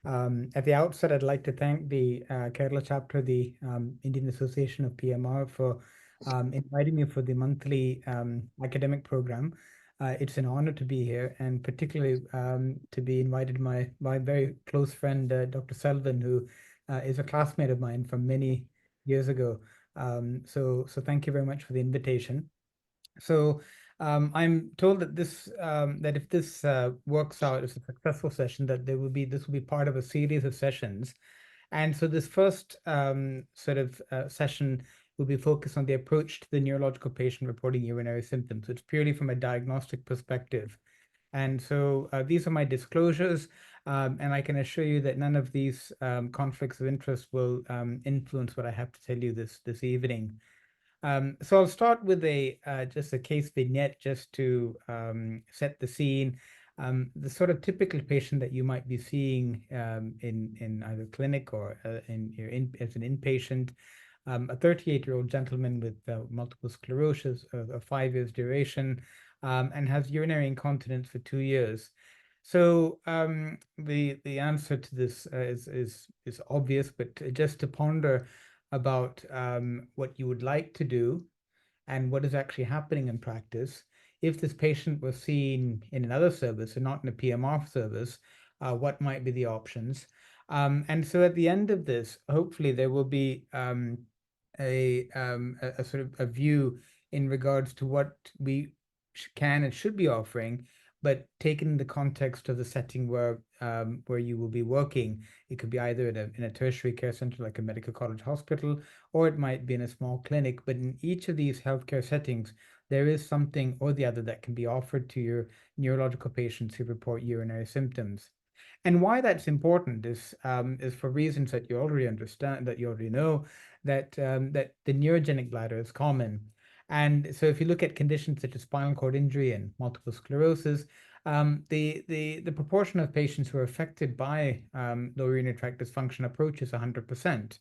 At the outset, I'd like to thank the Kerala chapter, the Indian Association of PMR, for inviting me for the monthly academic program. It's an honor to be here, and particularly to be invited my very close friend, Dr. Selvin, who is a classmate of mine from many years ago. So thank you very much for the invitation. So I'm told that that if this works out as a successful session, that this will be part of a series of sessions. And so this first sort of session will be focused on the approach to the neurological patient reporting urinary symptoms. So it's purely from a diagnostic perspective. And so these are my disclosures, and I can assure you that none of these conflicts of interest will influence what I have to tell you this evening. So I'll start with a just a case vignette just to set the scene. The sort of typical patient that you might be seeing in either clinic or as an inpatient, a 38-year-old gentleman with multiple sclerosis of 5 years duration, and has urinary incontinence for 2 years. So the answer to this is obvious, but just to ponder about what you would like to do and what is actually happening in practice. If this patient was seen in another service and not in a PMR service, what might be the options? And so at the end of this, hopefully there will be a sort of a view in regards to what we can and should be offering, but taken in the context of the setting where you will be working. It could be either in a tertiary care center like a medical college hospital, or it might be in a small clinic. But in each of these healthcare settings, there is something or the other that can be offered to your neurological patients who report urinary symptoms. And why that's important is for reasons that you already understand, that you already know, that the neurogenic bladder is common. And so if you look at conditions such as spinal cord injury and multiple sclerosis, the proportion of patients who are affected by lower urinary tract dysfunction approaches 100%.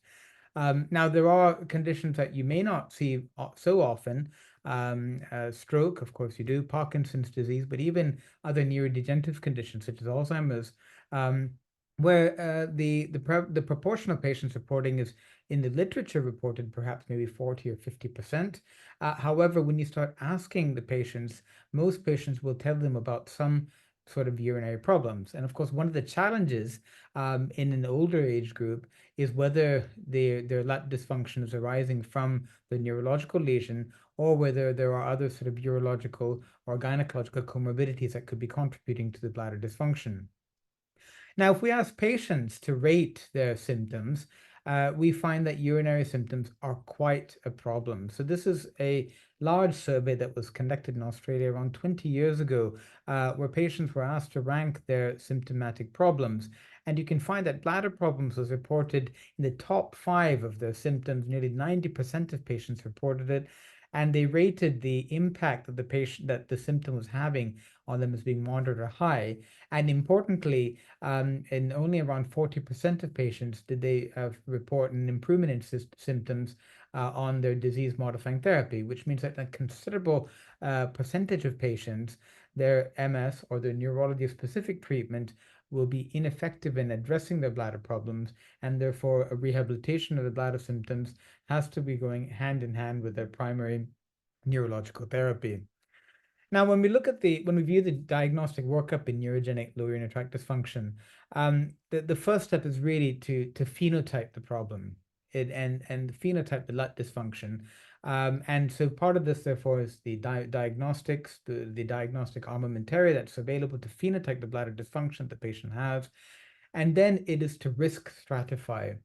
Now, there are conditions that you may not see so often. Stroke, of course, you do, Parkinson's disease, but even other neurodegenerative conditions such as Alzheimer's, um, where the proportion of patients reporting is in the literature reported perhaps maybe 40 or 50%. However, when you start asking the patients, most patients will tell them about some sort of urinary problems. And of course, one of the challenges in an older age group is whether their LUT dysfunction is arising from the neurological lesion or whether there are other sort of urological or gynecological comorbidities that could be contributing to the bladder dysfunction. Now, if we ask patients to rate their symptoms, we find that urinary symptoms are quite a problem. So this is a large survey that was conducted in Australia around 20 years ago, where patients were asked to rank their symptomatic problems. And you can find that bladder problems was reported in the top 5 of their symptoms. Nearly 90% of patients reported it. And they rated the impact that the symptom was having on them as being moderate or high. And importantly, in only around 40% of patients did they report an improvement in symptoms on their disease-modifying therapy, which means that a considerable percentage of patients, their MS or their neurology-specific treatment will be ineffective in addressing their bladder problems, and therefore a rehabilitation of the bladder symptoms has to be going hand in hand with their primary neurological therapy. Now, when we view the diagnostic workup in neurogenic lower urinary tract dysfunction, the first step is really to phenotype the problem and phenotype the LUT dysfunction. And so part of this, therefore, is the diagnostics, the diagnostic armamentarium that's available to phenotype the bladder dysfunction the patient has. And then it is to risk stratify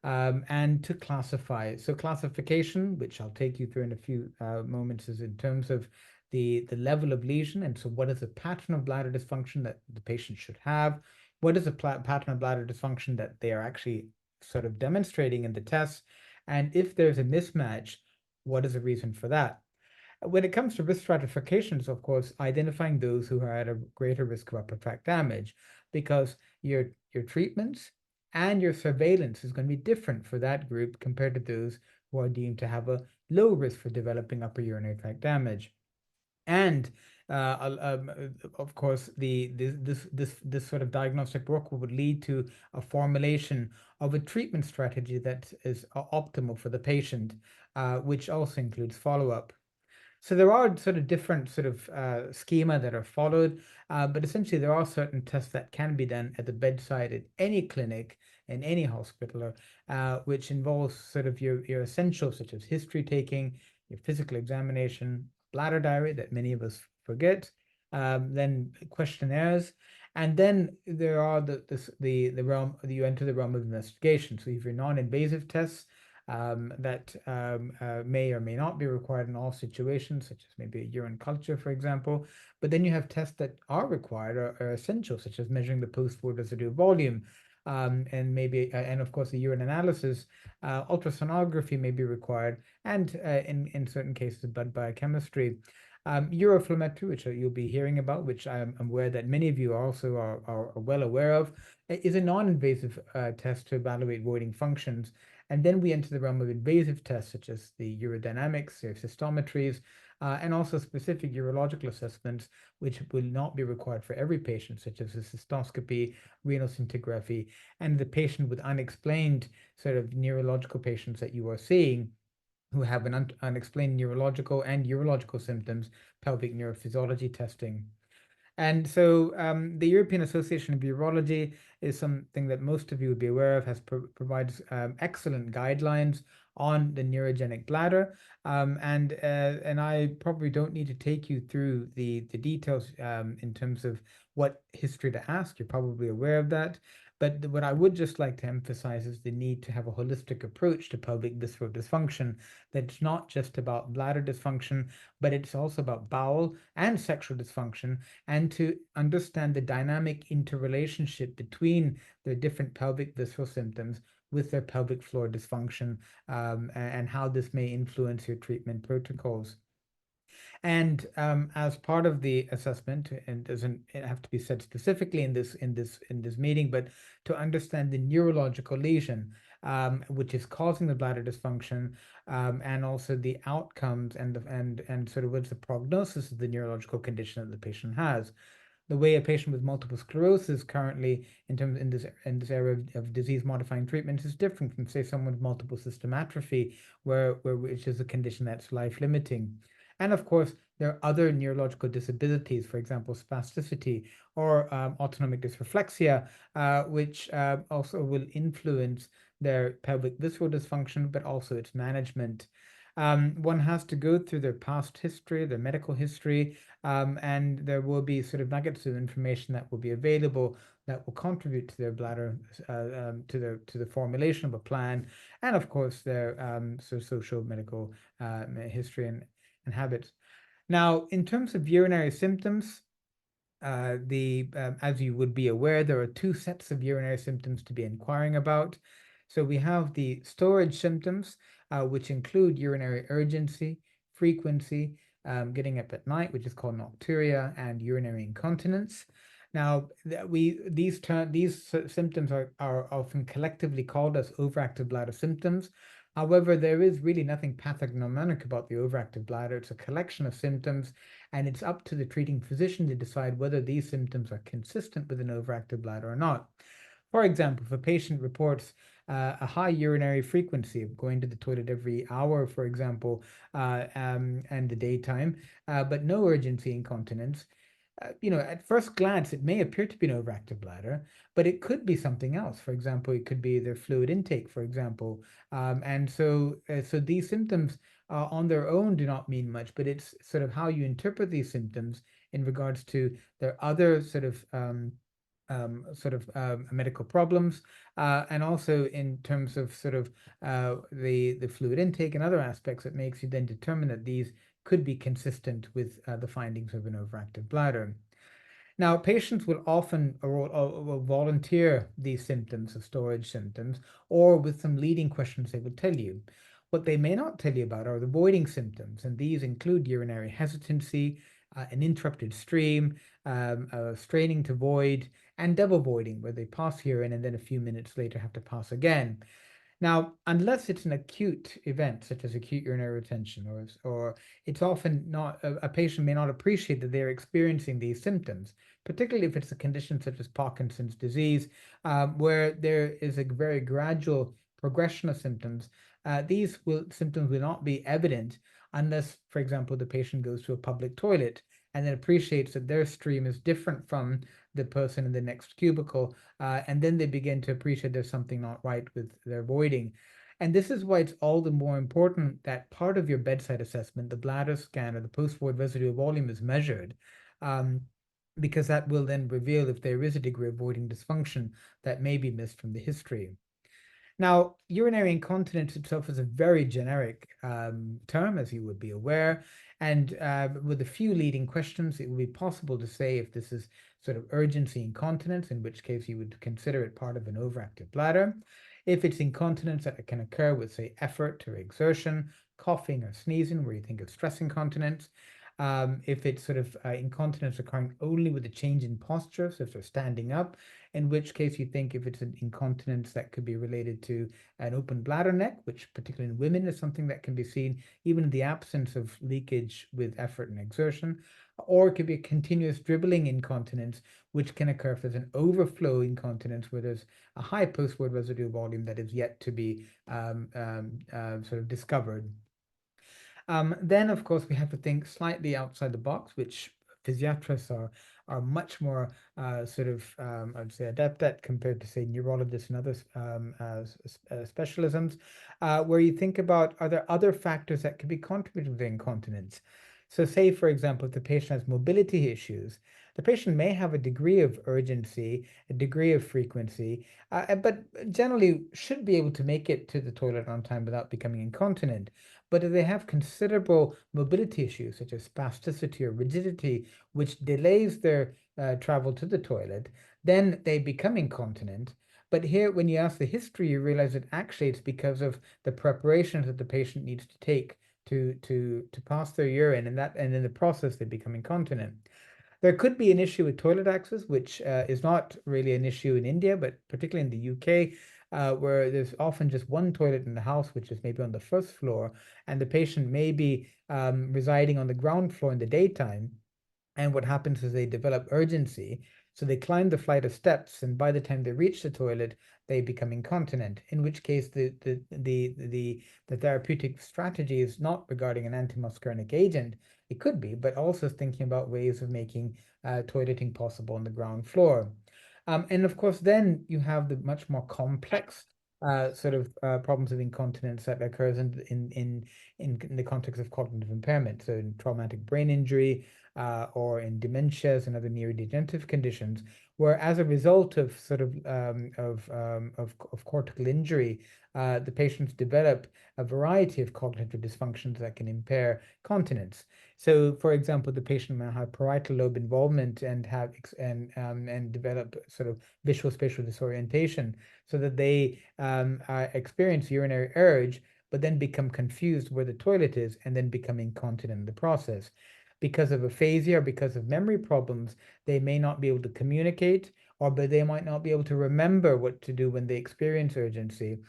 and to classify. So classification, which I'll take you through in a few moments, is in terms of the level of lesion. And so what is the pattern of bladder dysfunction that the patient should have? What is the pattern of bladder dysfunction that they are actually sort of demonstrating in the tests? And if there's a mismatch, what is the reason for that? When it comes to risk stratifications, of course, identifying those who are at a greater risk of upper tract damage, because your treatments and your surveillance is going to be different for that group compared to those who are deemed to have a low risk for developing upper urinary tract damage. And Of course, this sort of diagnostic work would lead to a formulation of a treatment strategy that is optimal for the patient, which also includes follow-up. So there are sort of different sort of schema that are followed, but essentially there are certain tests that can be done at the bedside at any clinic in any hospital, which involves sort of your essentials such as history taking, your physical examination, bladder diary that many of us forget, then questionnaires, and then there are the realm you enter the realm of investigation. So if you're non-invasive tests that may or may not be required in all situations, such as maybe a urine culture, for example. But then you have tests that are required or are essential, such as measuring the post-void residual volume, and maybe, and of course, the urine analysis. Ultrasonography may be required, and in certain cases, blood biochemistry. Uroflowmetry, which you'll be hearing about, which I'm aware that many of you also are well aware of, is a non-invasive test to evaluate voiding functions. And then we enter the realm of invasive tests such as the urodynamics, cystometries, and also specific urological assessments, which will not be required for every patient, such as a cystoscopy, renal scintigraphy, and the patient with unexplained sort of neurological patients that you are seeing who have an unexplained neurological and urological symptoms, pelvic neurophysiology testing. And so the European Association of Urology is something that most of you would be aware of, provides excellent guidelines on the neurogenic bladder. And I probably don't need to take you through the details in terms of what history to ask. You're probably aware of that. But what I would just like to emphasize is the need to have a holistic approach to pelvic visceral dysfunction. That's not just about bladder dysfunction, but it's also about bowel and sexual dysfunction, and to understand the dynamic interrelationship between the different pelvic visceral symptoms with their pelvic floor dysfunction, and how this may influence your treatment protocols. And as part of the assessment, and doesn't it have to be said specifically in this meeting, but to understand the neurological lesion, which is causing the bladder dysfunction, and also the outcomes and sort of what's the prognosis of the neurological condition that the patient has. The way a patient with multiple sclerosis currently in this area of disease modifying treatments is different from, say, someone with multiple system atrophy, which is a condition that's life limiting. And of course, there are other neurological disabilities, for example, spasticity or autonomic dysreflexia, which also will influence their pelvic visceral dysfunction, but also its management. One has to go through their past history, their medical history, and there will be sort of nuggets of information that will be available that will contribute to their bladder, to the formulation of a plan, and of course their social medical history and habits. Now, in terms of urinary symptoms, as you would be aware, there are two sets of urinary symptoms to be inquiring about. So we have the storage symptoms, which include urinary urgency, frequency, getting up at night, which is called nocturia, and urinary incontinence. Now, these symptoms are often collectively called as overactive bladder symptoms. However, there is really nothing pathognomonic about the overactive bladder. It's a collection of symptoms, and it's up to the treating physician to decide whether these symptoms are consistent with an overactive bladder or not. For example, if a patient reports a high urinary frequency of going to the toilet every hour, for example, and the daytime, but no urgency incontinence, at first glance, it may appear to be an overactive bladder, but it could be something else. For example, it could be their fluid intake, for example. So these symptoms on their own do not mean much, but it's sort of how you interpret these symptoms in regards to their other medical problems, and also in terms of sort of the fluid intake and other aspects that makes you then determine that these could be consistent with the findings of an overactive bladder. Now, patients will often will volunteer these symptoms of storage symptoms, or with some leading questions they will tell you. What they may not tell you about are the voiding symptoms, and these include urinary hesitancy, an interrupted stream, straining to void, and double voiding, where they pass urine and then a few minutes later have to pass again. Now, unless it's an acute event, such as acute urinary retention, or it's often not, a patient may not appreciate that they're experiencing these symptoms, particularly if it's a condition such as Parkinson's disease, where there is a very gradual progression of symptoms. These symptoms will not be evident unless, for example, the patient goes to a public toilet and then appreciates that their stream is different from the person in the next cubicle, and then they begin to appreciate there's something not right with their voiding. And this is why it's all the more important that part of your bedside assessment, the bladder scan or the post-void residual volume, is measured, um, because that will then reveal if there is a degree of voiding dysfunction that may be missed from the history. Now, urinary incontinence itself is a very generic term, as you would be aware. And with a few leading questions, it would be possible to say if this is sort of urgency incontinence, in which case you would consider it part of an overactive bladder. If it's incontinence that can occur with, say, effort or exertion, coughing or sneezing, where you think of stress incontinence. If it's sort of incontinence occurring only with a change in posture, so if they're standing up, in which case you think if it's an incontinence that could be related to an open bladder neck, which particularly in women is something that can be seen even in the absence of leakage with effort and exertion, or it could be a continuous dribbling incontinence, which can occur if there's an overflow incontinence where there's a high post-void residual volume that is yet to be sort of discovered. Then, of course, we have to think slightly outside the box, which physiatrists are much more I'd say adept at compared to, say, neurologists and other specialisms, where you think about, are there other factors that could be contributing to incontinence? So say, for example, if the patient has mobility issues, the patient may have a degree of urgency, a degree of frequency, but generally should be able to make it to the toilet on time without becoming incontinent. But if they have considerable mobility issues, such as spasticity or rigidity, which delays their travel to the toilet, then they become incontinent. But here, when you ask the history, you realize that actually it's because of the preparations that the patient needs to take to pass their urine, and in the process they become incontinent. There could be an issue with toilet access, which is not really an issue in India, but particularly in the UK, where there's often just one toilet in the house, which is maybe on the first floor, and the patient may be residing on the ground floor in the daytime. And what happens is they develop urgency. So they climb the flight of steps, and by the time they reach the toilet, they become incontinent. In which case, the therapeutic strategy is not regarding an antimuscarinic agent. It could be, but also thinking about ways of making toileting possible on the ground floor. And of course, then you have the much more complex problems of incontinence that occurs in the context of cognitive impairment. So in traumatic brain injury, or in dementias and other neurodegenerative conditions, where as a result of cortical injury, the patients develop a variety of cognitive dysfunctions that can impair continence. So, for example, the patient may have parietal lobe involvement and develop sort of visual spatial disorientation, so that they experience urinary urge, but then become confused where the toilet is, and then become incontinent in the process. Because of aphasia or because of memory problems, they may not be able to communicate, or but they might not be able to remember what to do when they experience urgency,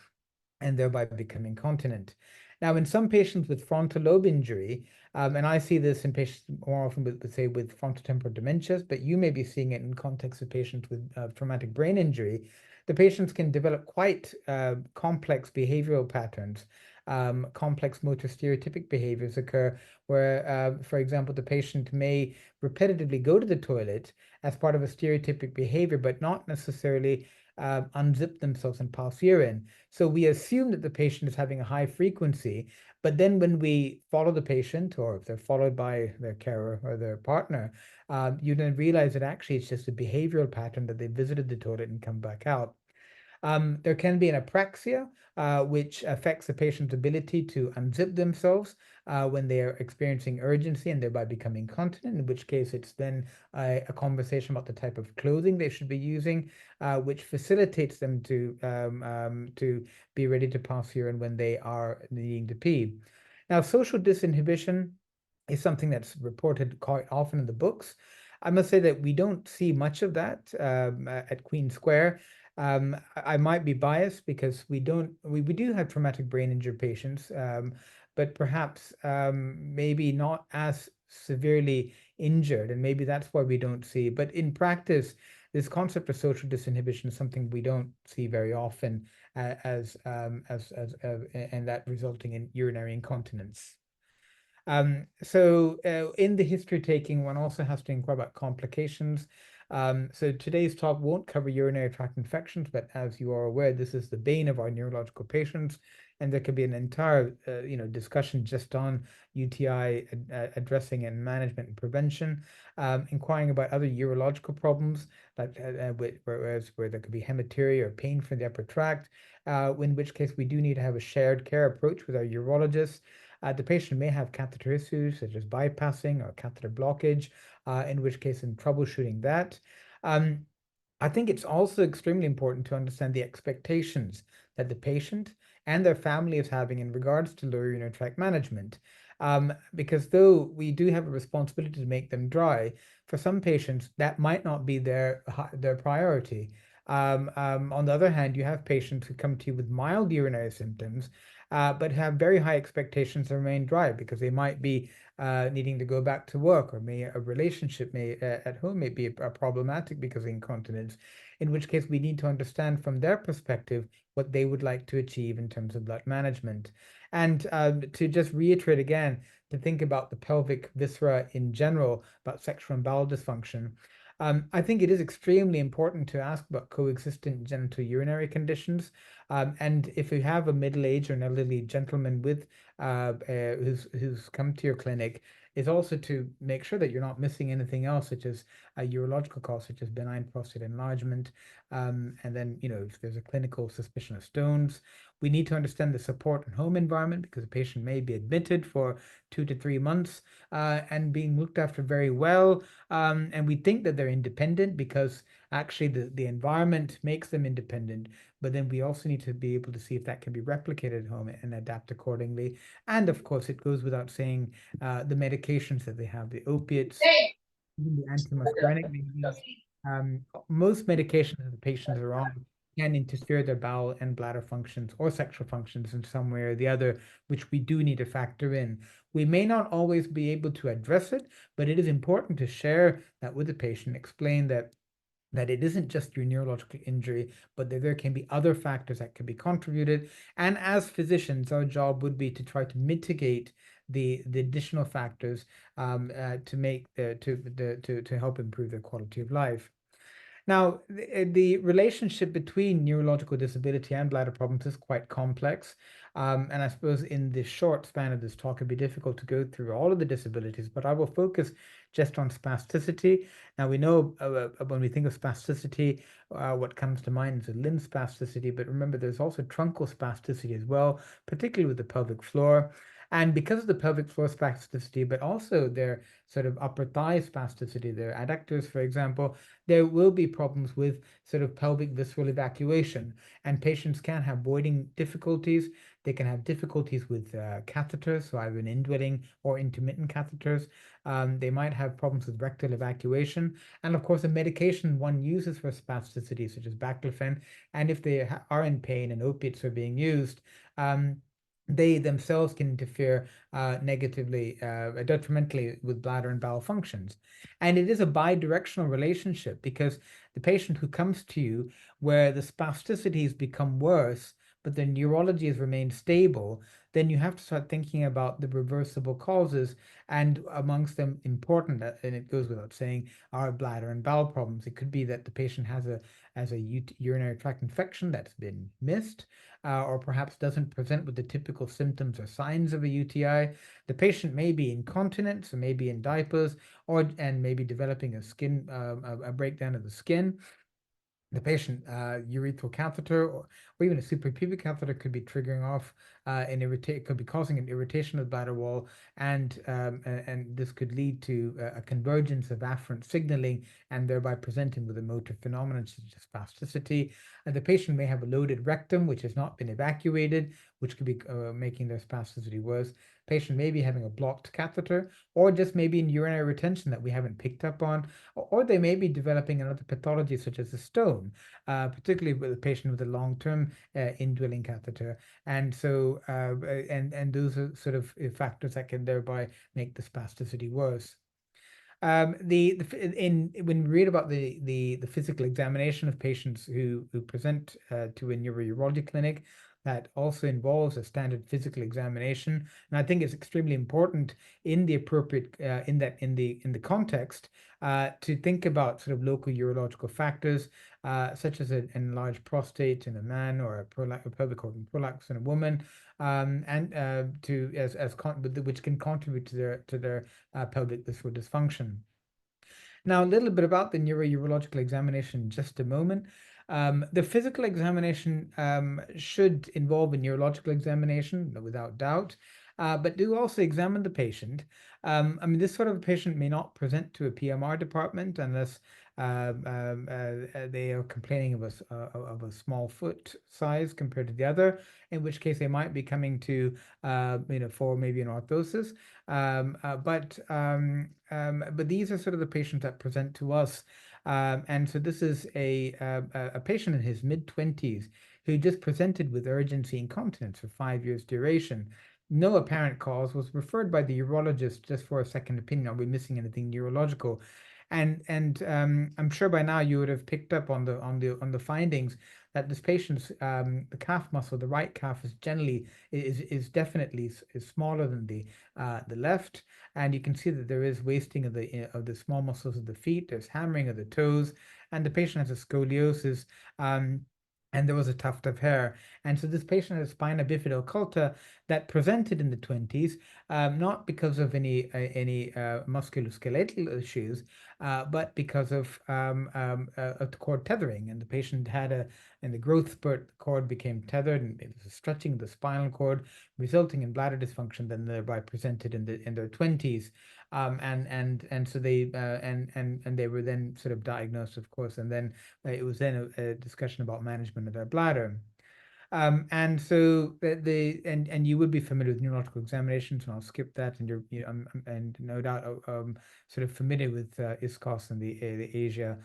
and thereby become incontinent. Now, in some patients with frontal lobe injury, and I see this in patients more often with, say, with frontotemporal dementias, but you may be seeing it in context of patients with traumatic brain injury, the patients can develop quite complex behavioral patterns. Complex motor stereotypic behaviors occur where, for example, the patient may repetitively go to the toilet as part of a stereotypic behavior, but not necessarily unzip themselves and pass urine. So we assume that the patient is having a high frequency, but then when we follow the patient, or if they're followed by their carer or their partner, you then realize that actually it's just a behavioral pattern that they visited the toilet and come back out. There can be an apraxia, which affects the patient's ability to unzip themselves when they are experiencing urgency and thereby becoming incontinent, in which case it's then a conversation about the type of clothing they should be using, which facilitates them to be ready to pass urine when they are needing to pee. Now, social disinhibition is something that's reported quite often in the books. I must say that we don't see much of that at Queen Square. I might be biased because we do have traumatic brain injury patients, but perhaps maybe not as severely injured, and maybe that's why we don't see. But in practice, this concept of social disinhibition is something we don't see very often, and that resulting in urinary incontinence. In the history taking, one also has to inquire about complications. So today's talk won't cover urinary tract infections, but as you are aware, this is the bane of our neurological patients, and there could be an entire, discussion just on UTI addressing and management and prevention, inquiring about other urological problems, like where there could be hematuria or pain from the upper tract, in which case we do need to have a shared care approach with our urologist. The patient may have catheter issues such as bypassing or catheter blockage, in which case in troubleshooting that. Um, I think it's also extremely important to understand the expectations that the patient and their family is having in regards to lower urinary tract management. Because though we do have a responsibility to make them dry, for some patients that might not be their priority. On the other hand, you have patients who come to you with mild urinary symptoms, but have very high expectations to remain dry because they might be needing to go back to work, or a relationship at home may be problematic because of incontinence, in which case we need to understand from their perspective what they would like to achieve in terms of blood management. And to just reiterate again, to think about the pelvic viscera in general, about sexual and bowel dysfunction. I think it is extremely important to ask about coexistent genital urinary conditions. And if you have a middle-aged or an elderly gentleman who's come to your clinic, is also to make sure that you're not missing anything else, such as a urological cause, such as benign prostate enlargement. And then, if there's a clinical suspicion of stones, we need to understand the support and home environment, because the patient may be admitted for 2 to 3 months and being looked after very well. And we think that they're independent because actually the environment makes them independent. But then we also need to be able to see if that can be replicated at home and adapt accordingly. And of course, it goes without saying the medications that they have, the opiates, even the antimuscarinic mediums. Most medications that the patients are on can interfere their bowel and bladder functions or sexual functions in some way or the other, which we do need to factor in. We may not always be able to address it, but it is important to share that with the patient, explain that it isn't just your neurological injury, but that there can be other factors that can be contributed. And as physicians, our job would be to try to mitigate the additional factors to help improve their quality of life. Now, the relationship between neurological disability and bladder problems is quite complex. And I suppose in the short span of this talk, it'd be difficult to go through all of the disabilities, but I will focus just on spasticity. Now, we know when we think of spasticity, what comes to mind is a limb spasticity, but remember, there's also truncal spasticity as well, particularly with the pelvic floor. And because of the pelvic floor spasticity, but also their sort of upper thigh spasticity, their adductors, for example, there will be problems with sort of pelvic visceral evacuation, and patients can have voiding difficulties. They can have difficulties with catheters, so either an indwelling or intermittent catheters. They might have problems with rectal evacuation, and of course, the medication one uses for spasticity, such as baclofen, and if they are in pain and opiates are being used, they themselves can interfere detrimentally with bladder and bowel functions. And it is a bi-directional relationship, because the patient who comes to you where the spasticity has become worse, but the neurology has remained stable, then you have to start thinking about the reversible causes. And amongst them, important, and it goes without saying, are bladder and bowel problems. It could be that the patient has a urinary tract infection that's been missed, or perhaps doesn't present with the typical symptoms or signs of a UTI. The patient may be incontinent, so maybe in diapers, and maybe developing a breakdown of the skin. The patient urethral catheter, or even a suprapubic catheter, could be triggering off could be causing an irritation of the bladder wall, and this could lead to a convergence of afferent signaling, and thereby presenting with a motor phenomenon such as spasticity. And the patient may have a loaded rectum which has not been evacuated, which could be making their spasticity worse. patient may be having a blocked catheter, or just maybe in urinary retention that we haven't picked up on, or they may be developing another pathology such as a stone, particularly with a patient with a long-term indwelling catheter. And so, and those are sort of factors that can thereby make the spasticity worse. In when we read about the physical examination of patients who present to a neurology clinic, that also involves a standard physical examination, and I think it's extremely important in the appropriate in the context to think about sort of local urological factors such as an enlarged prostate in a man, or a pelvic organ prolapse in a woman, and to as which can contribute to their pelvic visceral dysfunction. Now, a little bit about the neurological examination in just a moment. The physical examination should involve a neurological examination, without doubt, but do also examine the patient. I mean, this sort of patient may not present to a PMR department unless they are complaining of a small foot size compared to the other, in which case they might be coming to for maybe an orthosis. But these are sort of the patients that present to us. And so this is a patient in his mid-20s who just presented with urgency incontinence for 5 years duration. No apparent cause, was referred by the urologist just for a second opinion. Are we missing anything neurological? And I'm sure by now you would have picked up on the findings that this patient's the calf muscle, the right calf, is generally is definitely is smaller than the left, and you can see that there is wasting of the small muscles of the feet. There's hammering of the toes, and the patient has a scoliosis. And there was a tuft of hair. And so this patient had a spina bifida occulta that presented in the 20s, not because of any musculoskeletal issues, but because of the cord tethering. And the patient had in the growth spurt, the cord became tethered, and it was a stretching of the spinal cord, resulting in bladder dysfunction, then thereby presented in their 20s. And so they were then sort of diagnosed, of course, and then it was then a discussion about management of their bladder. And so and you would be familiar with neurological examinations, and I'll skip that. And and no doubt sort of familiar with ISCOS and the Asia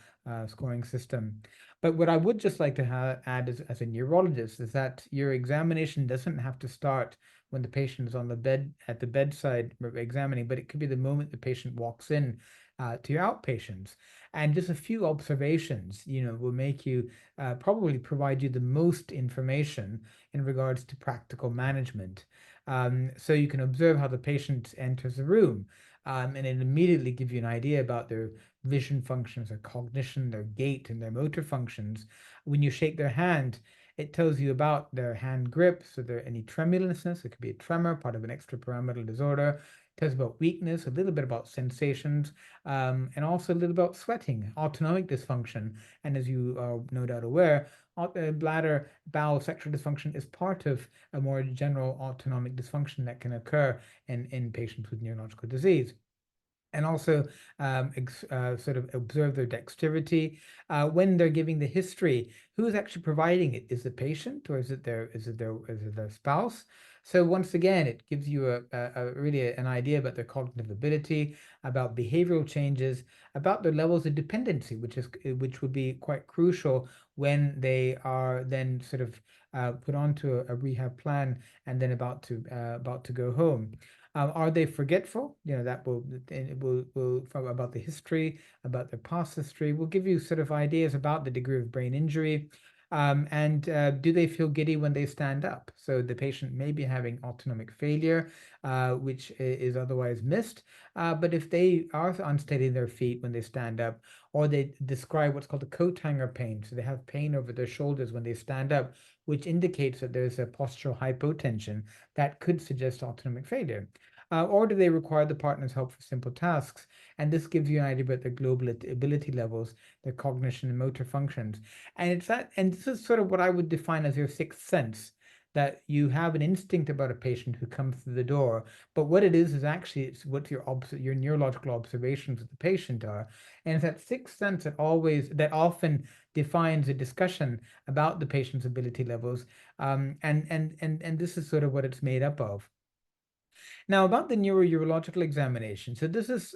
scoring system. But what I would just like to add as a neurologist is that your examination doesn't have to start when the patient is on the bed at the bedside examining, but it could be the moment the patient walks in to your outpatients. And just a few observations, will make you probably provide you the most information in regards to practical management. So you can observe how the patient enters the room, and it immediately give you an idea about their vision functions, their cognition, their gait, and their motor functions. When you shake their hand, it tells you about their hand grip. So there any tremulousness, it could be a tremor, part of an extrapyramidal disorder. It tells about weakness, a little bit about sensations, and also a little about sweating, autonomic dysfunction. And as you are no doubt aware, bladder, bowel, sexual dysfunction is part of a more general autonomic dysfunction that can occur in patients with neurological disease. And also sort of observe their dexterity when they're giving the history. Who's actually providing it? Is the patient, or is it their spouse? So once again, it gives you a really an idea about their cognitive ability, about behavioral changes, about their levels of dependency, which would be quite crucial when they are then sort of put onto a rehab plan and then about to go home. Are they forgetful? That will from about the history, about their past history, will give you sort of ideas about the degree of brain injury. And do they feel giddy when they stand up? So the patient may be having autonomic failure, which is otherwise missed. But if they are unsteady in their feet when they stand up, or they describe what's called a coat hanger pain, so they have pain over their shoulders when they stand up, which indicates that there's a postural hypotension that could suggest autonomic failure. Or do they require the partner's help for simple tasks? And this gives you an idea about their global ability levels, their cognition and motor functions. And this is sort of what I would define as your sixth sense, that you have an instinct about a patient who comes through the door, but what it is actually it's what your neurological observations of the patient are, and it's that sixth sense that often defines a discussion about the patient's ability levels, and this is sort of what it's made up of. Now, about the neuro-urological examination. So this is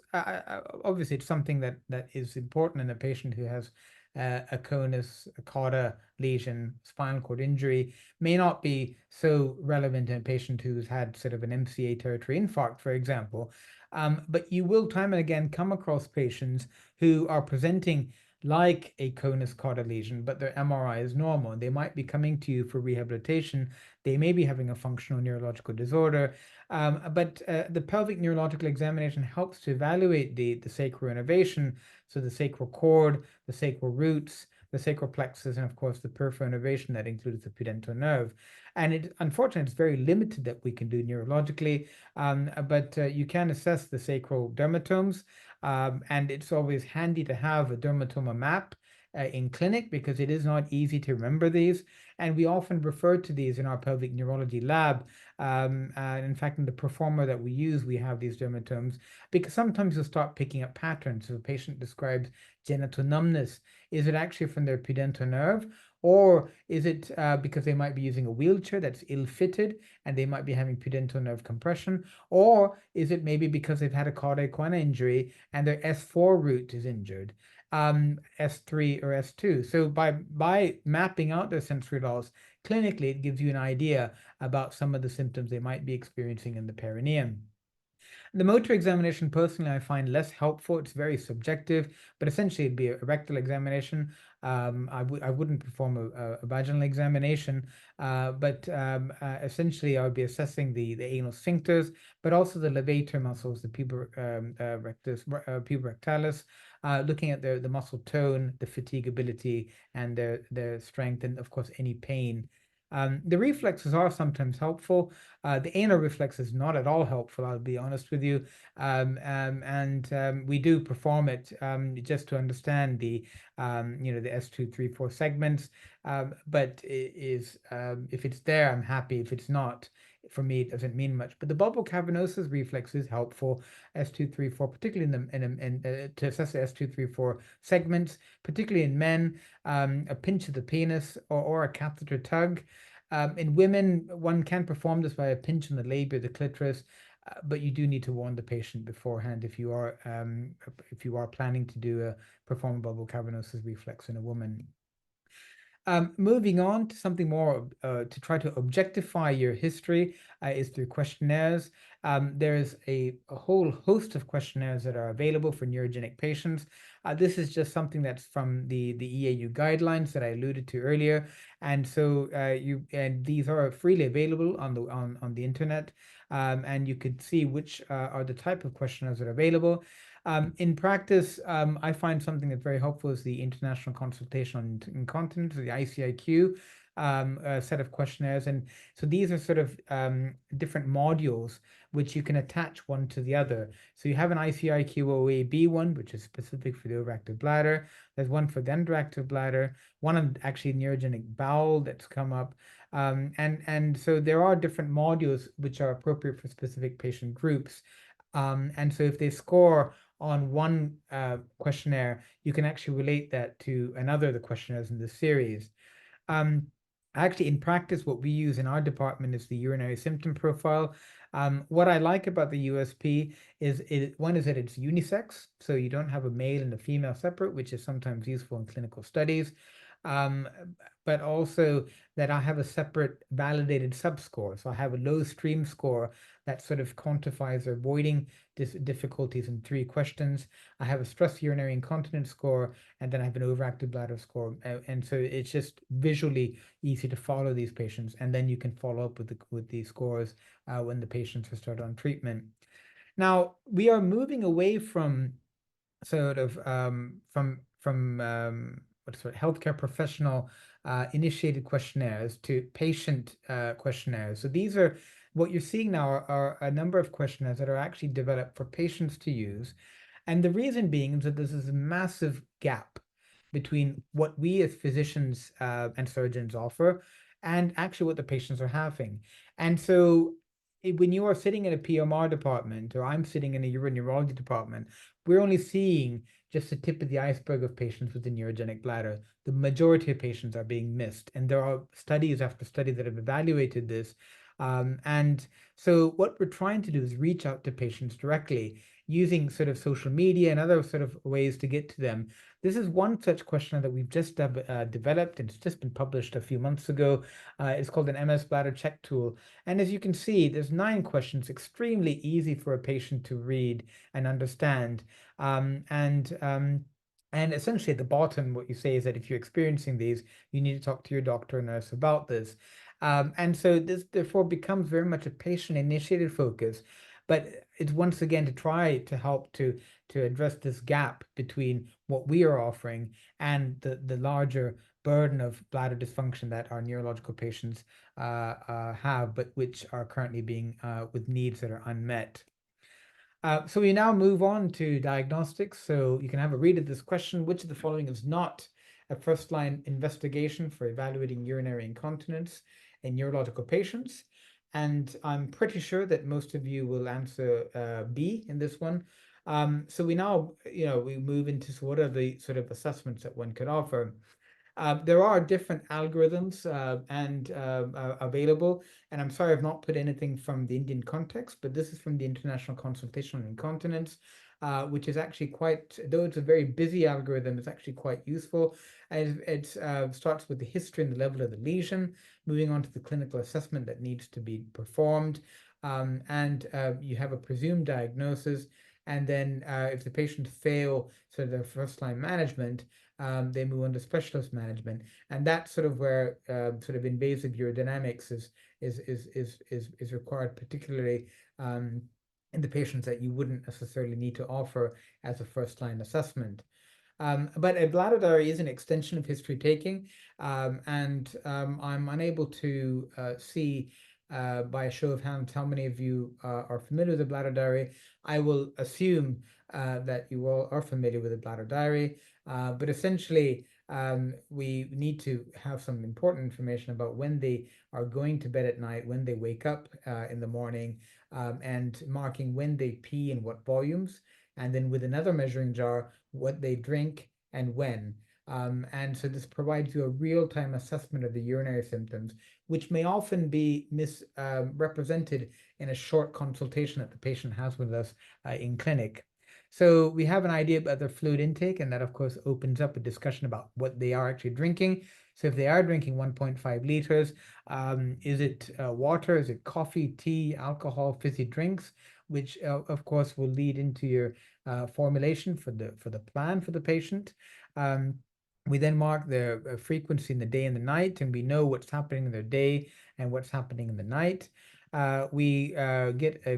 obviously it's something that is important in a patient who has a conus, a cauda lesion, spinal cord injury. May not be so relevant in a patient who's had sort of an MCA territory infarct, for example. But you will time and again come across patients who are presenting like a conus cauda lesion, but their MRI is normal. And they might be coming to you for rehabilitation. They may be having a functional neurological disorder. But the pelvic neurological examination helps to evaluate the sacral innervation, so the sacral cord, the sacral roots, the sacral plexus, and of course the peripheral innervation that includes the pudendal nerve. And unfortunately, it's very limited that we can do neurologically, but you can assess the sacral dermatomes, and it's always handy to have a dermatoma map in clinic because it is not easy to remember these. And we often refer to these in our pelvic neurology lab. In fact, in the performer that we use, we have these dermatomes because sometimes you'll start picking up patterns. So a patient describes genital numbness. Is it actually from their pudendal nerve? Or is it because they might be using a wheelchair that's ill-fitted and they might be having pudendal nerve compression? Or is it maybe because they've had a cauda equina injury and their S4 root is injured, S3 or S2? So by mapping out their sensory loss, clinically, it gives you an idea about some of the symptoms they might be experiencing in the perineum. The motor examination, personally, I find less helpful. It's very subjective, but essentially it'd be a rectal examination. I wouldn't perform a vaginal examination, but essentially I would be assessing the anal sphincters, but also the levator muscles, the puborectalis, looking at the muscle tone, the fatigability, and their strength, and of course any pain. The reflexes are sometimes helpful. The anal reflex is not at all helpful, I'll be honest with you. We do perform it just to understand the the S2, 3, 4 segments. But it is if it's there, I'm happy. If it's not, for me, it doesn't mean much. But the bulbar cavernosus reflex is helpful. S2, 3, 4, particularly to assess the S2, 3, 4 segments, particularly in men, a pinch of the penis or a catheter tug. In women, one can perform this by a pinch on the labia, the clitoris, but you do need to warn the patient beforehand if you are planning to do a perform a bulbar cavernosus reflex in a woman. Moving on to something more to try to objectify your history is through questionnaires. There's a whole host of questionnaires that are available for neurogenic patients. This is just something that's from the EAU guidelines that I alluded to earlier, and so these are freely available on the internet, and you could see which are the type of questionnaires that are available. In practice, I find something that's very helpful is the International Consultation on Incontinence, the ICIQ, set of questionnaires. And so these are sort of different modules which you can attach one to the other. So you have an ICIQ OAB one, which is specific for the overactive bladder. There's one for the underactive bladder, one on actually neurogenic bowel that's come up. And so there are different modules which are appropriate for specific patient groups. And so if they score on one questionnaire, you can actually relate that to another of the questionnaires in the series. Actually, in practice, what we use in our department is the urinary symptom profile. What I like about the USP is one is that it's unisex, so you don't have a male and a female separate, which is sometimes useful in clinical studies. Um, but also that I have a separate validated subscore. So I have a low stream score that sort of quantifies avoiding difficulties in 3 questions. I have a stress urinary incontinence score, and then I have an overactive bladder score. And so it's just visually easy to follow these patients. And then you can follow up with the scores when the patients are started on treatment. Now, we are moving away from sort of what's sort of healthcare professional initiated questionnaires to patient questionnaires. So these are what you're seeing now are a number of questionnaires that are actually developed for patients to use. And the reason being is that there's this massive gap between what we as physicians and surgeons offer and actually what the patients are having. And so when you are sitting in a PMR department or I'm sitting in a Uro-Neurology department, we're only seeing just the tip of the iceberg of patients with the neurogenic bladder. The majority of patients are being missed. And there are studies after study that have evaluated this. And so what we're trying to do is reach out to patients directly using sort of social media and other sort of ways to get to them. This is one such questionnaire that we've just developed, and it's just been published a few months ago. It's called an MS bladder check tool. And as you can see, there's 9 questions, extremely easy for a patient to read and understand. And essentially at the bottom, what you say is that if you're experiencing these, you need to talk to your doctor or nurse about this. And so this therefore becomes very much a patient-initiated focus, but it's once again to try to help to address this gap between what we are offering and the larger burden of bladder dysfunction that our neurological patients have, but which are currently being with needs that are unmet. So we now move on to diagnostics. So you can have a read of this question: which of the following is not a first-line investigation for evaluating urinary incontinence in neurological patients? And I'm pretty sure that most of you will answer B in this one. So we now, we move into, so what are the sort of assessments that one could offer? There are different algorithms and available, and I'm sorry I've not put anything from the Indian context, but this is from the International Consultation on Incontinence, which is actually quite, though it's a very busy algorithm, it's actually quite useful. It starts with the history and the level of the lesion, moving on to the clinical assessment that needs to be performed, and you have a presumed diagnosis, and then if the patient fail sort of their first-line management, they move on to specialist management, and that's sort of where sort of invasive urodynamics is required, particularly in the patients that you wouldn't necessarily need to offer as a first-line assessment. But a bladder diary is an extension of history taking, and I'm unable to see by a show of hands how many of you are familiar with the bladder diary. I will assume that you all are familiar with the bladder diary, but essentially we need to have some important information about when they are going to bed at night, when they wake up in the morning, and marking when they pee and what volumes, and then with another measuring jar, what they drink and when. And so this provides you a real-time assessment of the urinary symptoms, which may often be misrepresented in a short consultation that the patient has with us in clinic. So we have an idea about their fluid intake, and that of course opens up a discussion about what they are actually drinking. So if they are drinking 1.5 liters, is it water, is it coffee, tea, alcohol, fizzy drinks, which of course will lead into your formulation for the plan for the patient. We then mark their frequency in the day and the night, and we know what's happening in their day and what's happening in the night. We get a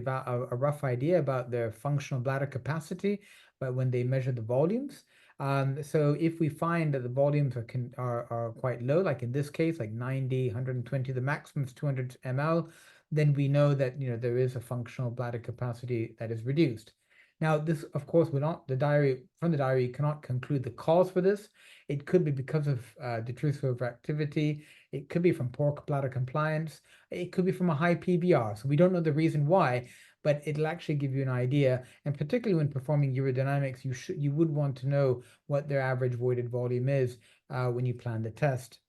rough idea about their functional bladder capacity, but when they measure the volumes. So if we find that the volumes are quite low, like in this case, like 90, 120, the maximum is 200 ml, then we know that there is a functional bladder capacity that is reduced. Now, this, of course, will not, from the diary, you cannot conclude the cause for this. It could be because of detrusor overactivity. It could be from poor bladder compliance. It could be from a high PBR. So we don't know the reason why, but it'll actually give you an idea. And particularly when performing urodynamics, you would want to know what their average voided volume is when you plan the test.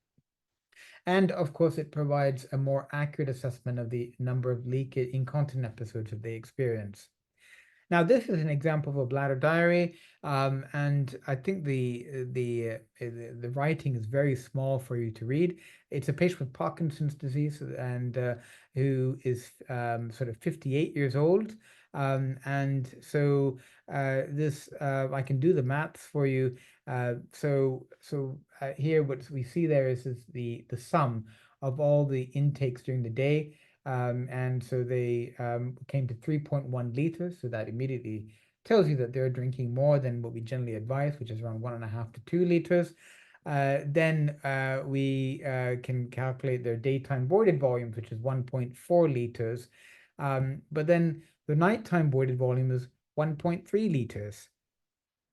And of course, it provides a more accurate assessment of the number of leakage incontinent episodes that they experience. Now, this is an example of a bladder diary, and I think the writing is very small for you to read. It's a patient with Parkinson's disease and who is sort of 58 years old, and so this I can do the maths for you. Here, what we see there is the sum of all the intakes during the day. And so they came to 3.1 liters. So that immediately tells you that they're drinking more than what we generally advise, which is around 1.5 to 2 liters. Then we can calculate their daytime voided volumes, which is 1.4 liters. But then the nighttime voided volume is 1.3 liters.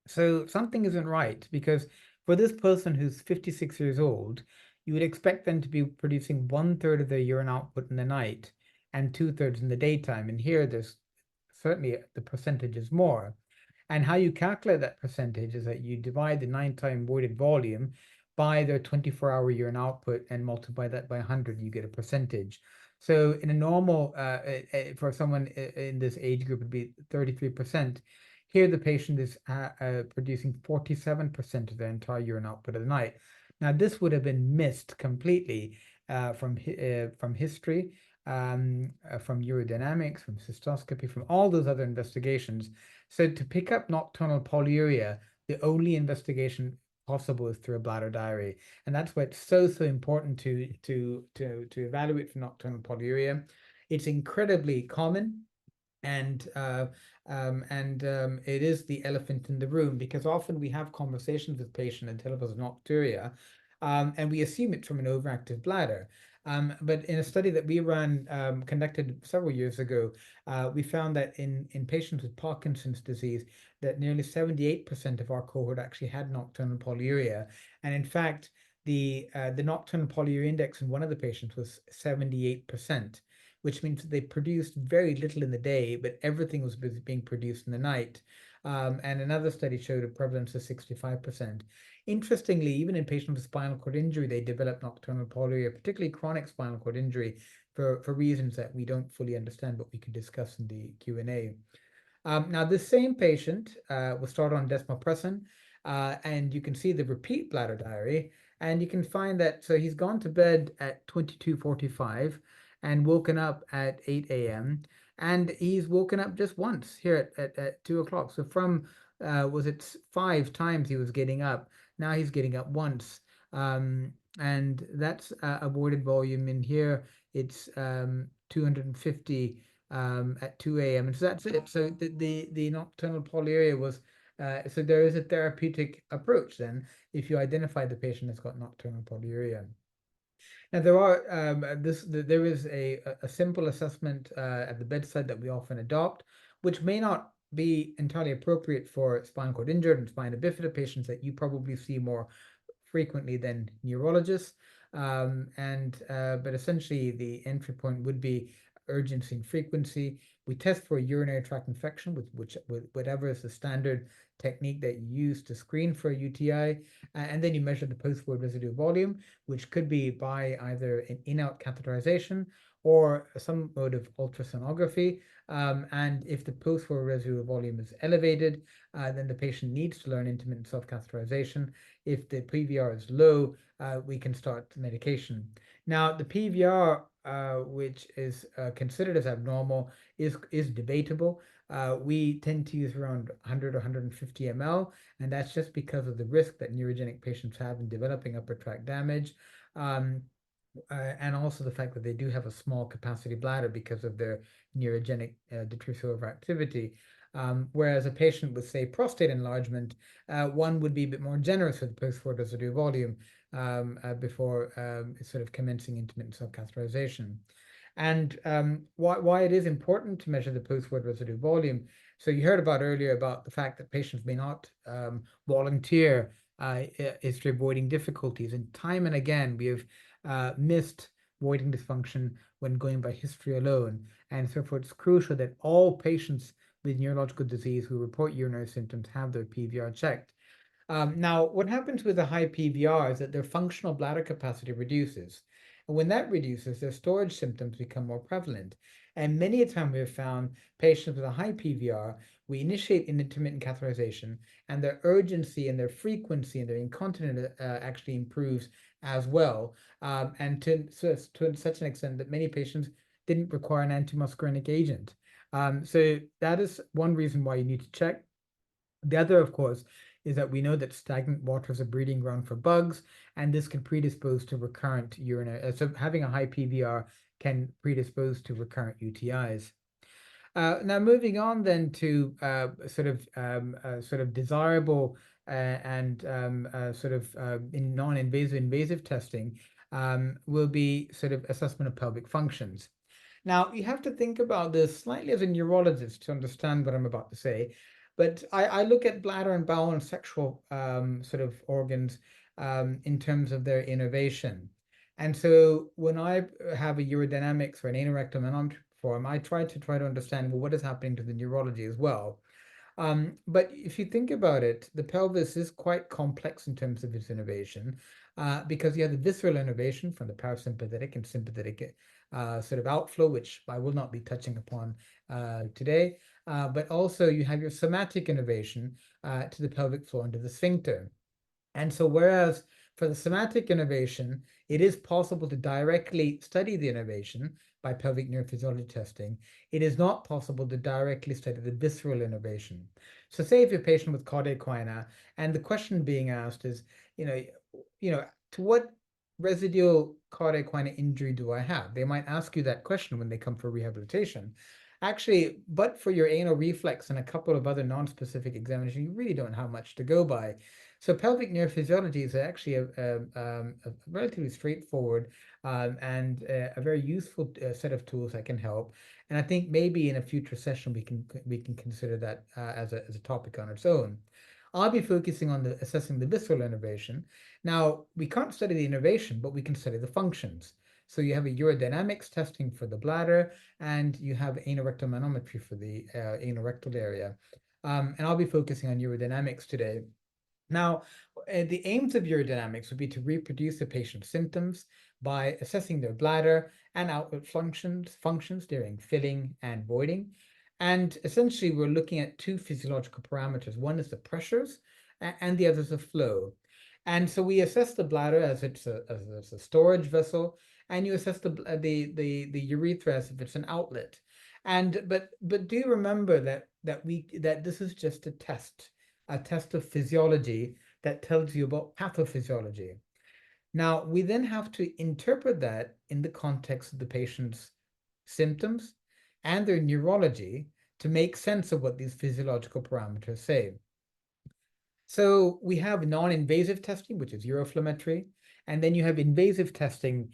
So something isn't right, because for this person who's 56 years old, you would expect them to be producing 1/3 of their urine output in the night and 2/3 in the daytime. And here there's certainly the percentage is more. And how you calculate that percentage is that you divide the nighttime voided volume by their 24-hour urine output and multiply that by 100, you get a percentage. So in a normal, for someone in this age group, would be 33%. Here, the patient is producing 47% of their entire urine output of the night. Now, this would have been missed completely from history, from urodynamics, from cystoscopy, from all those other investigations. So to pick up nocturnal polyuria, the only investigation possible is through a bladder diary, and that's why it's so important to evaluate for nocturnal polyuria. It's incredibly common, and it is the elephant in the room, because often we have conversations with patients and tell us nocturia, and we assume it's from an overactive bladder. But in a study that we ran, conducted several years ago, we found that in patients with Parkinson's disease, that nearly 78% of our cohort actually had nocturnal polyuria. And in fact, the nocturnal polyuria index in one of the patients was 78%, which means that they produced very little in the day, but everything was being produced in the night. And another study showed a prevalence of 65%. Interestingly, even in patients with spinal cord injury, they develop nocturnal polyuria, particularly chronic spinal cord injury, for reasons that we don't fully understand, but we can discuss in the Q&A. Now, this same patient was started on desmopressin, and you can see the repeat bladder diary, and you can find that, so he's gone to bed at 22:45 and woken up at 8 a.m. And he's woken up just once here at 2 o'clock. So from, was it 5 times he was getting up, now he's getting up once. And that's avoided volume in here. It's 250 at 2 a.m. And so that's it. So the nocturnal polyuria was, so there is a therapeutic approach then if you identify the patient has got nocturnal polyuria. Now there is a simple assessment at the bedside that we often adopt, which may not be entirely appropriate for spinal cord injured and spina bifida patients that you probably see more frequently than neurologists. But essentially the entry point would be urgency and frequency. We test for a urinary tract infection with whatever is the standard technique that you use to screen for a UTI, and then you measure the post-void residual volume, which could be by either an in-out catheterization or some mode of ultrasonography. And if the post-void residual volume is elevated, then the patient needs to learn intermittent self-catheterization. If the PVR is low, we can start medication. Now, the PVR, which is considered as abnormal, is debatable. We tend to use around 100 or 150 ml, and that's just because of the risk that neurogenic patients have in developing upper tract damage. And also the fact that they do have a small capacity bladder because of their neurogenic detrusor overactivity. Whereas a patient with, say, prostate enlargement, one would be a bit more generous with post-void residual volume before sort of commencing intermittent self-catheterization. And why it is important to measure the post-void residual volume. So you heard about earlier about the fact that patients may not volunteer history of voiding difficulties. And time and again, we have missed voiding dysfunction when going by history alone. And so it's crucial that all patients with neurological disease who report urinary symptoms have their PVR checked. Now, what happens with a high PVR is that their functional bladder capacity reduces. And when that reduces, their storage symptoms become more prevalent. And many a time we have found patients with a high PVR, we initiate an intermittent catheterization, and their urgency and their frequency and their incontinence actually improves as well. And to such an extent that many patients didn't require an antimuscarinic agent. So that is one reason why you need to check. The other, of course, is that we know that stagnant water is a breeding ground for bugs, and this can predispose to recurrent urinary. So having a high PVR can predispose to recurrent UTIs. Now moving on then to sort of desirable and in non-invasive invasive testing will be sort of assessment of pelvic functions. Now you have to think about this slightly as a neurologist to understand what I'm about to say, but I look at bladder and bowel and sexual sort of organs in terms of their innervation. And so when I have a urodynamics or an anorectal manometry perform, I try to understand, well, what is happening to the neurology as well. But if you think about it, the pelvis is quite complex in terms of its innervation, because you have the visceral innervation from the parasympathetic and sympathetic sort of outflow, which I will not be touching upon today. But also you have your somatic innervation to the pelvic floor and to the sphincter. And so, whereas for the somatic innervation, it is possible to directly study the innervation by pelvic neurophysiology testing, it is not possible to directly study the visceral innervation. So, say if you're a patient with caudate equina, and the question being asked is, you know, to what residual caudate equina injury do I have? They might ask you that question when they come for rehabilitation. Actually, but for your anal reflex and a couple of other non-specific examinations, you really don't have much to go by. So pelvic neurophysiology is actually a relatively straightforward and a very useful set of tools that can help. And I think maybe in a future session we can consider that as a topic on its own. I'll be focusing on assessing the visceral innervation. Now, we can't study the innervation, but we can study the functions. So you have a urodynamics testing for the bladder, and you have anorectal manometry for the anorectal area. And I'll be focusing on urodynamics today. Now, the aims of urodynamics would be to reproduce the patient's symptoms by assessing their bladder and outlet functions during filling and voiding. And essentially, we're looking at two physiological parameters. One is the pressures, and the other is the flow. And so we assess the bladder as it's a storage vessel, and you assess the urethra as if it's an outlet. And but do remember that this is just a test of physiology that tells you about pathophysiology. Now, we then have to interpret that in the context of the patient's symptoms and their neurology to make sense of what these physiological parameters say. So we have non-invasive testing, which is uroflowmetry, and then you have invasive testing,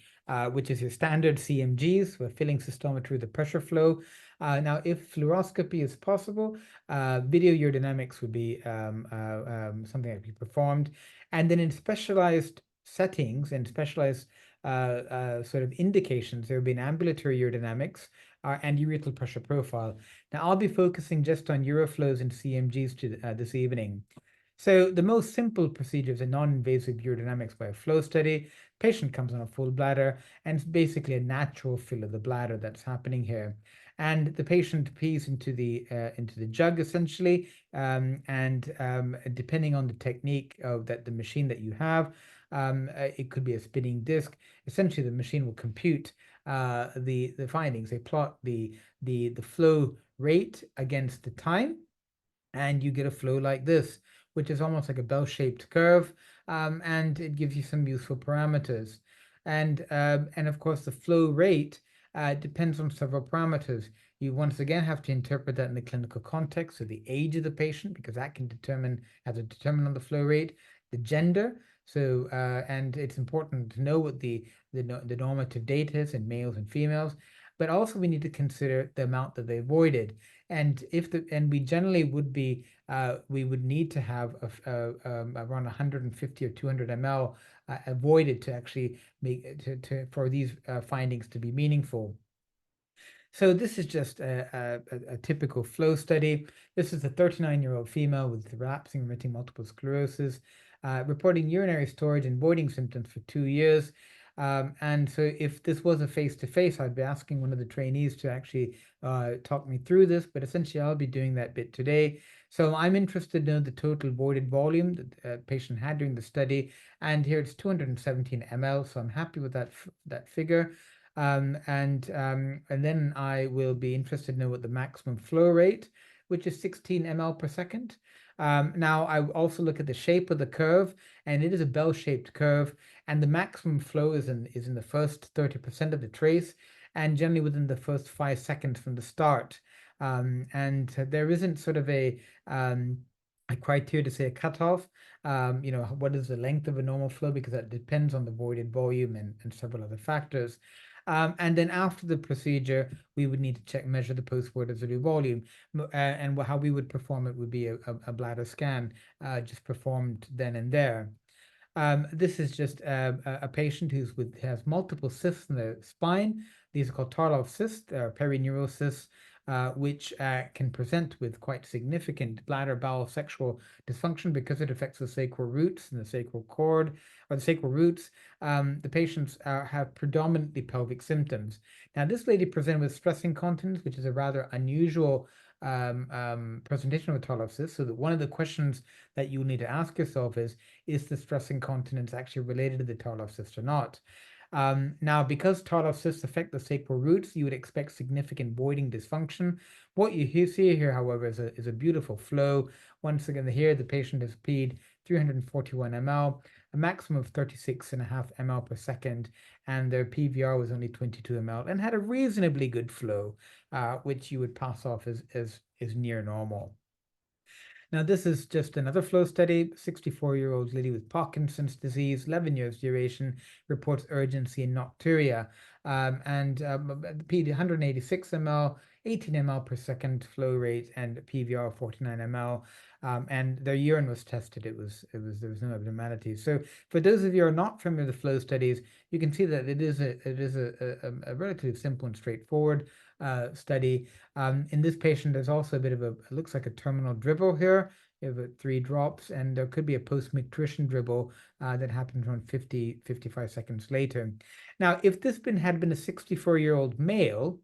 which is your standard CMGs, for filling cystometry, the pressure flow. Now, if fluoroscopy is possible, video urodynamics would be something that would be performed. And then in specialized settings and specialized sort of indications, there would be an ambulatory urodynamics and urethral pressure profile. Now, I'll be focusing just on uroflows and CMGs this evening. So the most simple procedure is a non-invasive urodynamics by a flow study. Patient comes on a full bladder, and it's basically a natural fill of the bladder that's happening here. And the patient pees into the jug essentially, and depending on the technique of the machine that you have, it could be a spinning disc. Essentially, the machine will compute the findings. They plot the flow rate against the time, and you get a flow like this, which is almost like a bell-shaped curve, and it gives you some useful parameters. And of course, the flow rate depends on several parameters. You once again have to interpret that in the clinical context, so the age of the patient, because that can has a determinant on the flow rate, the gender. So and it's important to know what the normative data is in males and females, but also we need to consider the amount that they voided. And we generally would be we would need to have around 150 or 200 ml avoided to actually for these findings to be meaningful. So this is just a typical flow study. This is a 39-year-old female with relapsing remitting multiple sclerosis, reporting urinary storage and voiding symptoms for 2 years. And so if this was a face-to-face, I'd be asking one of the trainees to actually talk me through this, but essentially I'll be doing that bit today. So I'm interested to know the total voided volume that the patient had during the study, and here it's 217 ml, so I'm happy with that figure. And then I will be interested to know what the maximum flow rate, which is 16 ml per second. Now I also look at the shape of the curve, and it is a bell-shaped curve, and the maximum flow is in the first 30% of the trace, and generally within the first 5 seconds from the start. And there isn't sort of a criteria to say a cutoff. What is the length of a normal flow, because that depends on the voided volume and several other factors. And then after the procedure, we would need to measure the post-void residual volume. And how we would perform it would be a bladder scan, just performed then and there. This is just a patient has multiple cysts in the spine. These are called Tarlov cysts, or perineural cysts. which can present with quite significant bladder, bowel, sexual dysfunction because it affects the sacral roots and the sacral cord or the sacral roots. The patients have predominantly pelvic symptoms. Now, this lady presented with stress incontinence, which is a rather unusual presentation of a toilet cyst. So that one of the questions that you need to ask yourself is the stress incontinence actually related to the toilet cyst or not? Now, because toilet cysts affect the sacral roots, you would expect significant voiding dysfunction. What you see here, however, is a beautiful flow. Once again, here the patient has peed 341 ml, a maximum of 36.5 ml per second, and their PVR was only 22 ml and had a reasonably good flow, which you would pass off as near normal. Now, this is just another flow study. 64-year-old lady with Parkinson's disease, 11 years duration, reports urgency in nocturia. P 186 ml, 18 ml per second flow rate, and PVR 49 ml. And their urine was tested. There was no abnormalities. So, for those of you who are not familiar with flow studies, you can see that it is a relatively simple and straightforward study. In this patient, there's also a bit of it looks like a terminal dribble here. You have 3 drops, and there could be a post-micturition dribble that happens around 55 seconds later. Now, if this had been a 64-year-old male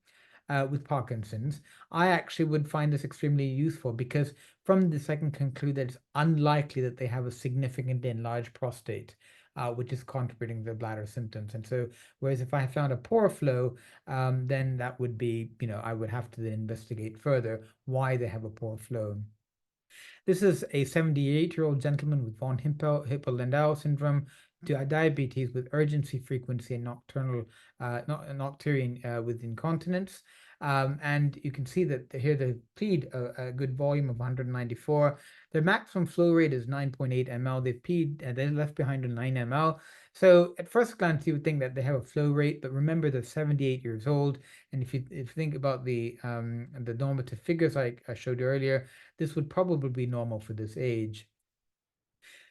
with Parkinson's, I actually would find this extremely useful because from this I can conclude that it's unlikely that they have a significantly enlarged prostate. Which is contributing to the bladder symptoms. And so, whereas if I found a poor flow, then that would be, I would have to then investigate further why they have a poor flow. This is a 78-year-old gentleman with von Hippel-Lindau syndrome, diabetes with urgency, frequency, and nocturia with incontinence. And you can see that here they peed a good volume of 194. Their maximum flow rate is 9.8 ml. They've peed and they left behind a 9 ml. So at first glance, you would think that they have a flow rate, but remember they're 78 years old. And if you think about the normative figures I showed you earlier, this would probably be normal for this age.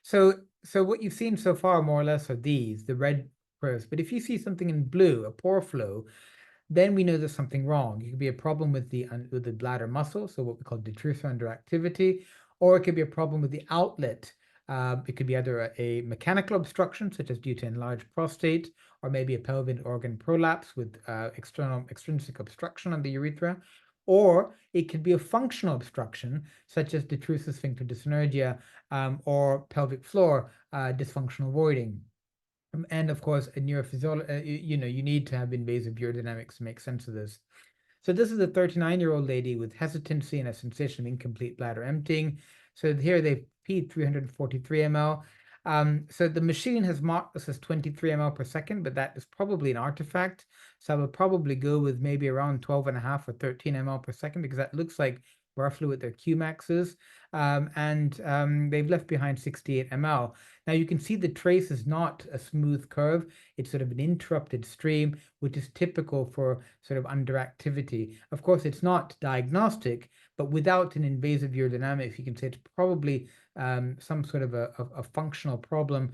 So what you've seen so far more or less are these, the red curves. But if you see something in blue, a poor flow, then we know there's something wrong. It could be a problem with the bladder muscle, so what we call detrusor underactivity, or it could be a problem with the outlet. It could be either a mechanical obstruction, such as due to enlarged prostate, or maybe a pelvic organ prolapse with extrinsic obstruction on the urethra, or it could be a functional obstruction, such as detrusor sphincter dyssynergia, or pelvic floor dysfunctional voiding. And of course, a neurophysiology, you need to have invasive urodynamics to make sense of this. So this is a 39-year-old lady with hesitancy and a sensation of incomplete bladder emptying. So here they peed 343 ml. So the machine has marked this as 23 ml per second, but that is probably an artifact. So I would probably go with maybe around 12.5 or 13 ml per second because that looks like roughly what their Qmax is. They've left behind 68 ml. Now you can see the trace is not a smooth curve. It's sort of an interrupted stream, which is typical for sort of underactivity. Of course, it's not diagnostic, but without an invasive urodynamics, you can say it's probably some sort of a functional problem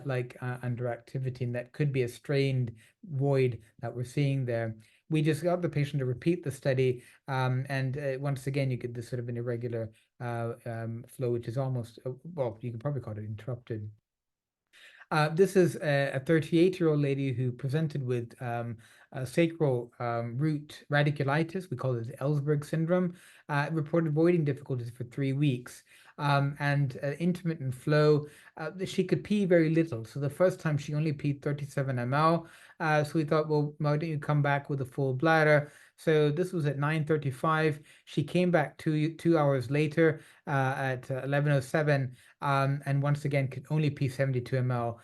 like underactivity, and that could be a strained void that we're seeing there. We just got the patient to repeat the study, and once again, you get this sort of an irregular flow, which is almost, well, you can probably call it interrupted. This is a 38-year-old lady who presented with a sacral root radiculitis. We call it Ellsberg syndrome. Reported voiding difficulties for 3 weeks. And intermittent flow. She could pee very little. So the first time she only peed 37 ml. So we thought, well, why don't you come back with a full bladder? So this was at 9:35. She came back 2 hours later at 11:07, and once again could only pee 72 ml.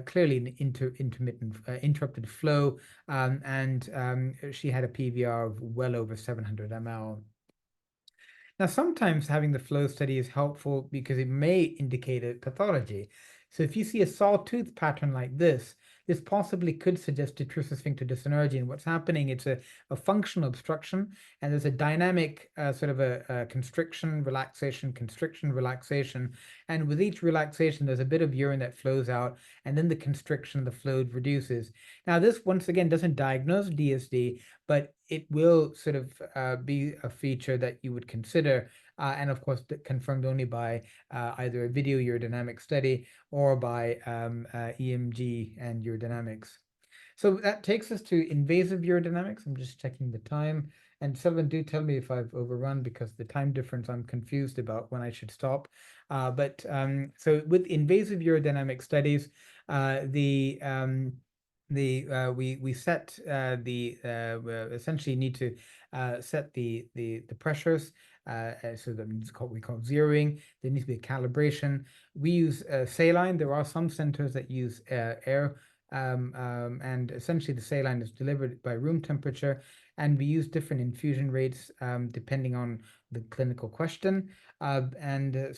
Clearly an intermittent interrupted flow, and she had a PVR of well over 700 ml. Now, sometimes having the flow study is helpful because it may indicate a pathology. So if you see a sawtooth pattern like this, this possibly could suggest detrusor sphincter dyssynergy. And what's happening, it's a functional obstruction, and there's a dynamic sort of a constriction, relaxation. And with each relaxation, there's a bit of urine that flows out, and then the constriction, the flow reduces. Now, this once again doesn't diagnose DSD, but it will sort of be a feature that you would consider, and of course confirmed only by either a video urodynamic study or by EMG and urodynamics. So that takes us to invasive urodynamics. I'm just checking the time. And Sylvan, do tell me if I've overrun, because the time difference I'm confused about when I should stop. So with invasive urodynamic studies, we set we essentially need to set the pressures. So that means we call zeroing. There needs to be a calibration. We use saline. There are some centers that use air. And essentially the saline is delivered by room temperature, and we use different infusion rates depending on the clinical question. This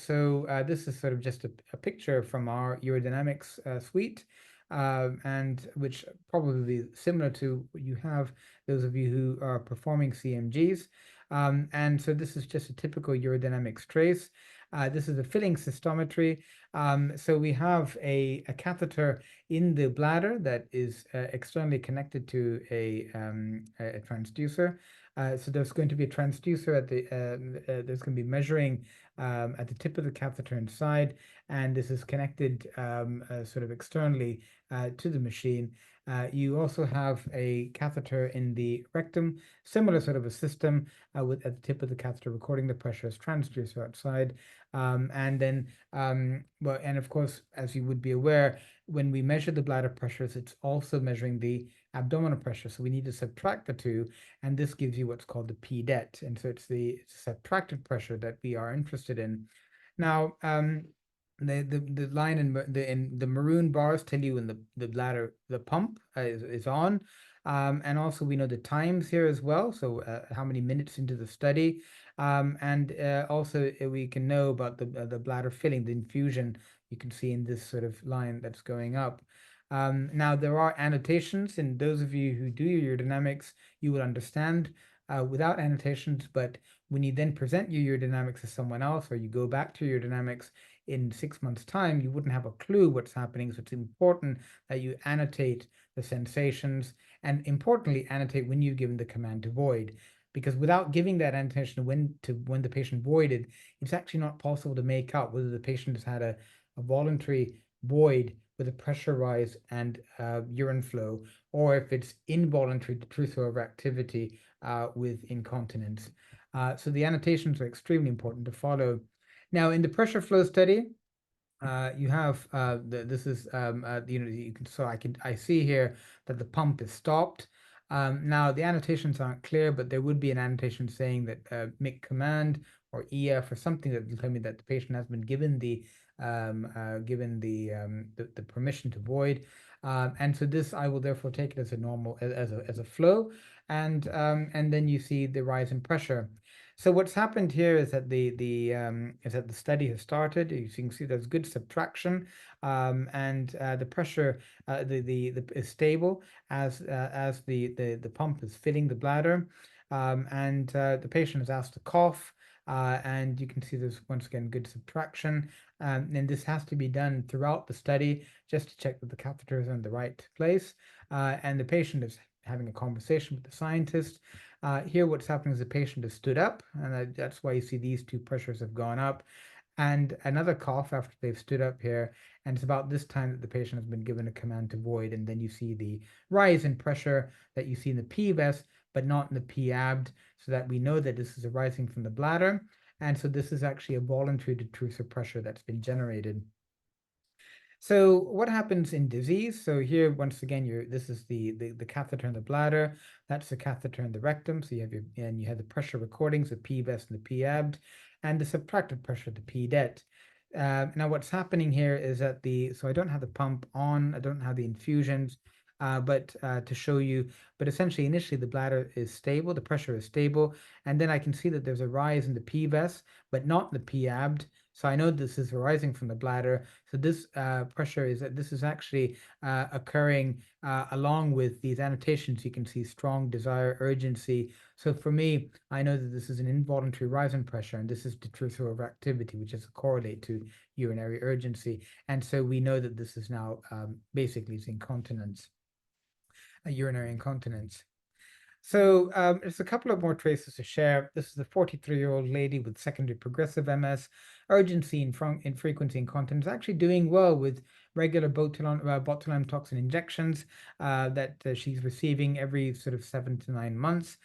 is sort of just a picture from our urodynamics suite, and which probably similar to what you have, those of you who are performing CMGs. And so this is just a typical urodynamics trace. This is a filling cystometry. So we have a catheter in the bladder that is externally connected to a transducer. So there's going to be a transducer at the there's going to be measuring at the tip of the catheter inside, and this is connected sort of externally to the machine. You also have a catheter in the rectum, similar sort of a system with at the tip of the catheter recording the pressure as transducer outside. And of course, as you would be aware, when we measure the bladder pressures, it's also measuring the abdominal pressure. So we need to subtract the two, and this gives you what's called the P-det. And so it's the subtracted pressure that we are interested in. Now, the line in the maroon bars tell you when the bladder, the pump is on. And also we know the times here as well, so how many minutes into the study. Also we can know about the bladder filling, the infusion you can see in this sort of line that's going up. Now there are annotations, and those of you who do your urodynamics, you will understand without annotations, but when you then present your urodynamics to someone else, or you go back to your urodynamics in 6 months' time, you wouldn't have a clue what's happening. So it's important that you annotate the sensations, and importantly, annotate when you've given the command to void. Because without giving that annotation when the patient voided, it's actually not possible to make out whether the patient has had a voluntary void with a pressure rise and urine flow, or if it's involuntary detrusor overactivity with incontinence. So the annotations are extremely important to follow. Now, in the pressure flow study, you have this is you can I see here that the pump is stopped. Now the annotations aren't clear, but there would be an annotation saying that MIC command or EF or something that will tell me that the patient has been given the permission to void. And so this I will therefore take it as a normal as a flow, and then you see the rise in pressure. So what's happened here is that the study has started. You can see there's good subtraction, and the pressure is stable as the pump is filling the bladder, and the patient is asked to cough, and you can see there's once again good subtraction, and this has to be done throughout the study just to check that the catheter is in the right place, and the patient is having a conversation with the scientist. Here what's happening is the patient has stood up, and that's why you see these two pressures have gone up, and another cough after they've stood up here, and it's about this time that the patient has been given a command to void, and then you see the rise in pressure that you see in the PVES but not in the P-abd, so that we know that this is arising from the bladder, and so this is actually a voluntary detrusor pressure that's been generated. So what happens in disease? So here, once again, this is the catheter in the bladder. That's the catheter in the rectum. So you have the pressure recordings, the PVES and the P-abd, and the subtracted pressure, the P-det. Now what's happening here is that so I don't have the pump on, I don't have the infusions, but to show you, but essentially initially the bladder is stable, the pressure is stable, and then I can see that there's a rise in the PVES, but not in the P-abd. So I know this is arising from the bladder. So this pressure this is actually occurring along with these annotations. You can see strong desire, urgency. So for me, I know that this is an involuntary rise in pressure, and this is detrusor overactivity, which is a correlate to urinary urgency. And so we know that this is now basically it's incontinence, urinary incontinence. So there's a couple of more traces to share. This is a 43-year-old lady with secondary progressive MS, urgency in frequency incontinence, actually doing well with regular botulinum toxin injections that she's receiving every sort of 7 to 9 months,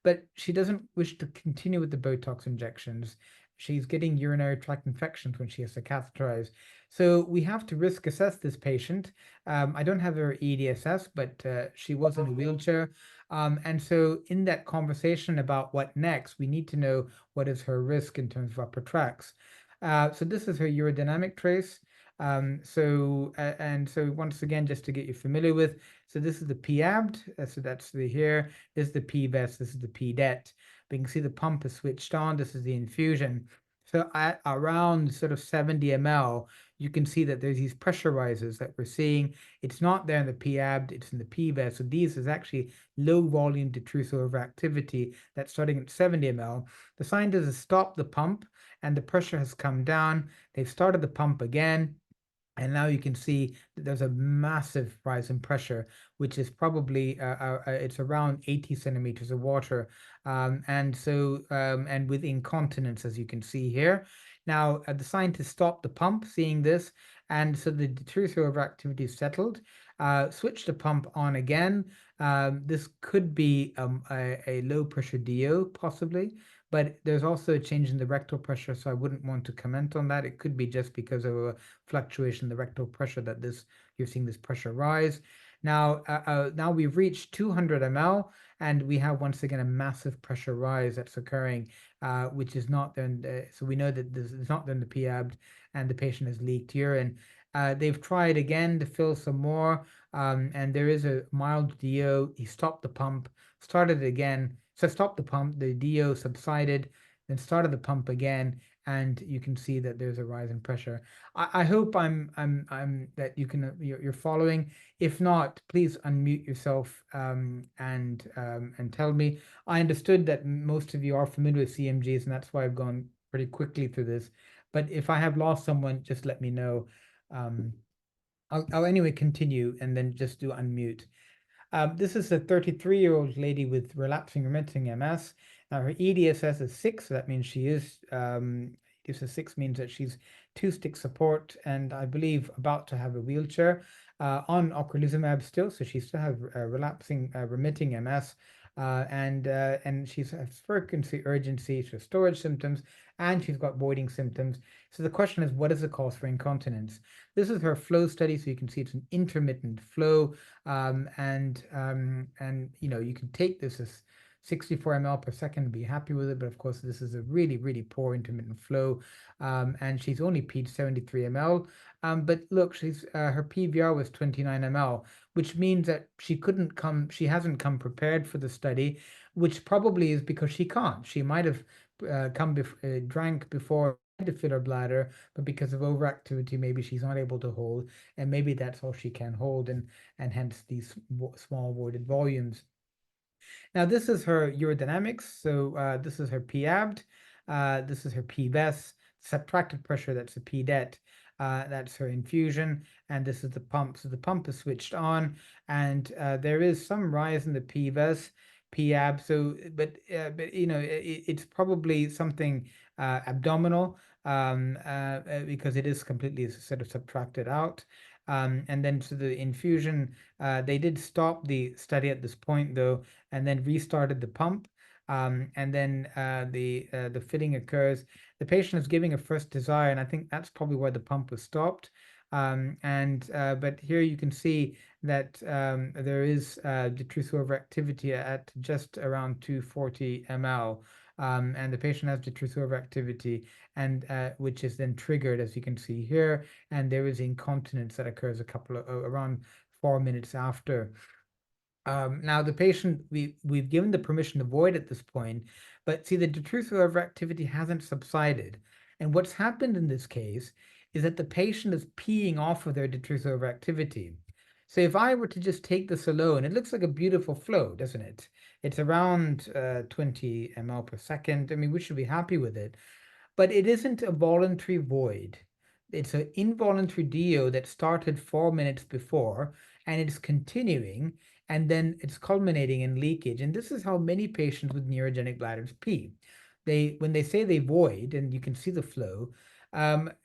but she doesn't wish to continue with the Botox injections. She's getting urinary tract infections when she has to catheterize. So we have to risk assess this patient. I don't have her EDSS, but she was in a wheelchair. And so in that conversation about what next, we need to know what is her risk in terms of upper tracts. So this is her urodynamic trace. And so once again, just to get you familiar with, so this is the P-abt, so that's the here, this is the P-vest, this is the P-det. But you can see the pump is switched on, this is the infusion. So at around sort of 70 ml, you can see that there's these pressure rises that we're seeing. It's not there in the P-abt, it's in the P-vest. So these is actually low volume detrusor overactivity that's starting at 70 ml. The scientists have stopped the pump and the pressure has come down. They've started the pump again. And now you can see that there's a massive rise in pressure, which is probably it's around 80 centimeters of water, and with incontinence, as you can see here. Now the scientists stopped the pump, seeing this, and so the detrusor overactivity settled. Switched the pump on again. This could be a low pressure DO possibly, but there's also a change in the rectal pressure, so I wouldn't want to comment on that. It could be just because of a fluctuation in the rectal pressure that you're seeing this pressure rise. Now we've reached 200 ml, and we have once again a massive pressure rise that's occurring, which is not then. So we know that this is not then the P-abt, and the patient has leaked urine. They've tried again to fill some more, and there is a mild DO. He stopped the pump, started it again. So stopped the pump, the DO subsided, then started the pump again, and you can see that there's a rise in pressure. I hope I'm that you're following. If not, please unmute yourself and tell me. I understood that most of you are familiar with CMGs, and that's why I've gone pretty quickly through this. But if I have lost someone, just let me know. Um, I'll anyway continue and then just do unmute. This is a 33-year-old lady with relapsing remitting MS. Now her EDSS is 6, so that means she is EDSS 6 means that she's 2-stick support and I believe about to have a wheelchair on ocrelizumab still, so she still has relapsing remitting MS. And she has frequency, urgency, she has storage symptoms, and she's got voiding symptoms. So the question is, what is the cause for incontinence? This is her flow study, so you can see it's an intermittent flow, and you can take this as 64 ml per second and be happy with it, but of course this is a really, really poor intermittent flow, and she's only peed 73 ml. But look, she's her PVR was 29 ml, which means that she hasn't come prepared for the study, which probably is because she can't. She might have drank before to fill her bladder, but because of overactivity, maybe she's not able to hold, and maybe that's all she can hold, and hence these small voided volumes. Now this is her urodynamics. So this is her P-abt, this is her P-vest, subtracted pressure, that's the P-det, that's her infusion, and this is the pump. So the pump is switched on, and there is some rise in the P-vest, P-abt. So, but it's probably something abdominal, because it is completely sort of subtracted out. And then so the infusion, they did stop the study at this point though, and then restarted the pump. And then the fitting occurs. The patient is giving a first desire, and I think that's probably why the pump was stopped. But here you can see that there is detrusor overactivity at just around 240 ml. And the patient has detrusor overactivity, and which is then triggered, as you can see here, and there is incontinence that occurs around 4 minutes after. Now the patient, we've given the permission to void at this point, but see the detrusor overactivity hasn't subsided. And what's happened in this case is that the patient is peeing off of their detrusor overactivity. So if I were to just take this alone, it looks like a beautiful flow, doesn't it? It's around 20 ml per second. I mean, we should be happy with it, but it isn't a voluntary void. It's an involuntary DO that started 4 minutes before, and it's continuing, and then it's culminating in leakage. And this is how many patients with neurogenic bladders pee. When they say they void, and you can see the flow,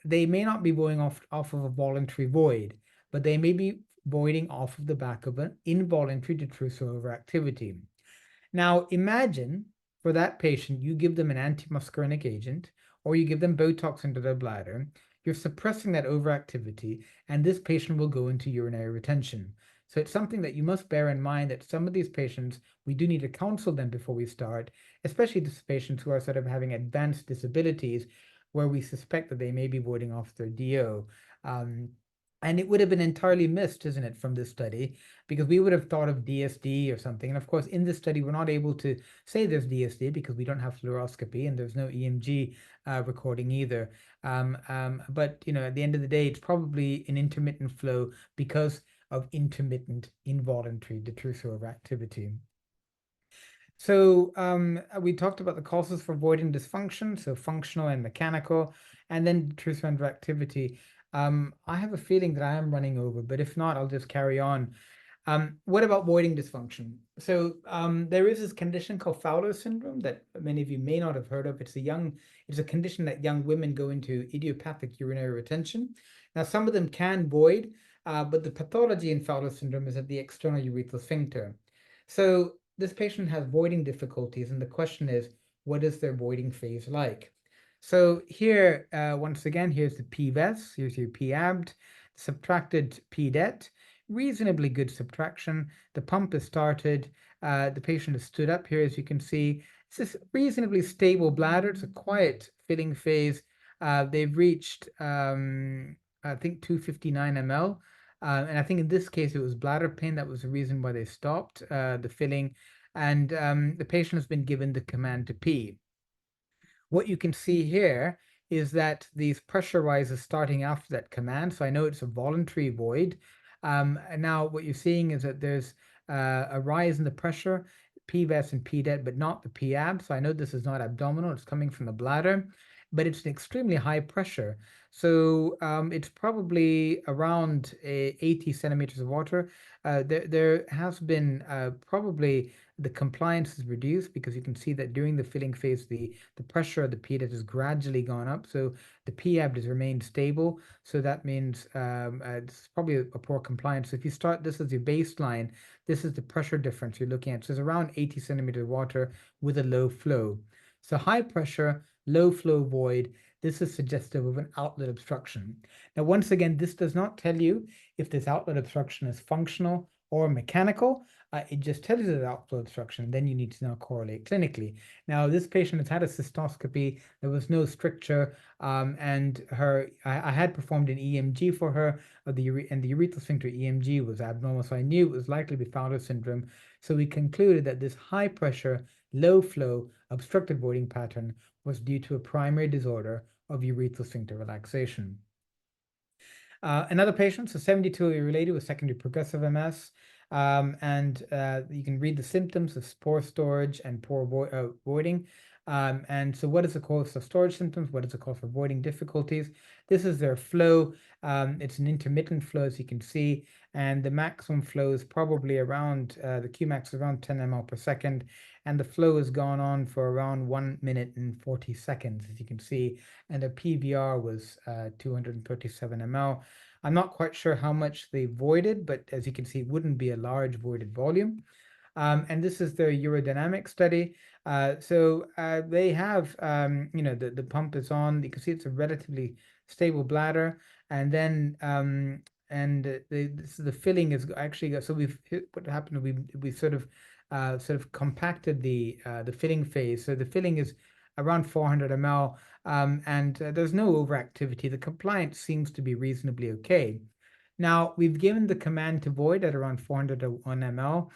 they may not be voiding off of a voluntary void, but they may be voiding off of the back of an involuntary detrusor overactivity. Now, imagine for that patient, you give them an antimuscarinic agent or you give them Botox into their bladder, you're suppressing that overactivity, and this patient will go into urinary retention. So it's something that you must bear in mind that some of these patients, we do need to counsel them before we start, especially these patients who are sort of having advanced disabilities where we suspect that they may be voiding off their DO. And it would have been entirely missed, isn't it, from this study, because we would have thought of DSD or something. And of course, in this study, we're not able to say there's DSD because we don't have fluoroscopy and there's no EMG recording either. But at the end of the day, it's probably an intermittent flow because of intermittent involuntary detrusor overactivity. So we talked about the causes for voiding dysfunction, so functional and mechanical, and then detrusor overactivity. I have a feeling that I am running over, but if not, I'll just carry on. What about voiding dysfunction? So there is this condition called Fowler syndrome that many of you may not have heard of. It's a condition that young women go into idiopathic urinary retention. Now, some of them can void, but the pathology in Fowler syndrome is at the external urethral sphincter. So this patient has voiding difficulties, and the question is, what is their voiding phase like? So here, once again, here's the PVES, here's your PABD, subtracted PDET, reasonably good subtraction. The pump is started, the patient has stood up here, as you can see. It's this reasonably stable bladder, it's a quiet filling phase. They've reached, I think, 259 ml. And I think in this case, it was bladder pain. That was the reason why they stopped the filling. And the patient has been given the command to pee. What you can see here is that these pressure rises starting after that command. So I know it's a voluntary void. And now what you're seeing is that there's a rise in the pressure, PVES and PDET, but not the PAB. So I know this is not abdominal, it's coming from the bladder, but it's an extremely high pressure. So it's probably around 80 centimeters of water. There has been probably the compliance is reduced because you can see that during the filling phase, the pressure of the PDET has gradually gone up. So the PAB has remained stable. So that means it's probably a poor compliance. So if you start this as your baseline, this is the pressure difference you're looking at. So it's around 80 centimeters of water with a low flow. So high pressure, low flow void. This is suggestive of an outlet obstruction. Now, once again, this does not tell you if this outlet obstruction is functional or mechanical. It just tells you that outflow obstruction. Then you need to now correlate clinically. Now, this patient has had a cystoscopy. There was no stricture, and I had performed an EMG for her, and the urethral sphincter EMG was abnormal, so I knew it was likely to be Fowler syndrome. So we concluded that this high pressure, low flow, obstructed voiding pattern was due to a primary disorder of urethral sphincter relaxation. Another patient, so 72-year-old lady with secondary progressive MS. And you can read the symptoms of spore storage and poor voiding. And so what is the cause of storage symptoms? What is the cause for voiding difficulties? This is their flow. It's an intermittent flow, as you can see, and the maximum flow is probably around, the Qmax is around 10 ml per second, and the flow has gone on for around 1 minute and 40 seconds, as you can see, and the PVR was 237 ml. I'm not quite sure how much they voided, but as you can see, it wouldn't be a large voided volume. And this is their urodynamic study. So they have, the pump is on. You can see it's a relatively stable bladder. And then, the filling is actually, so what happened, we sort of compacted the filling phase. So the filling is around 400 ml, and there's no overactivity. The compliance seems to be reasonably okay. Now, we've given the command to void at around 401 ml,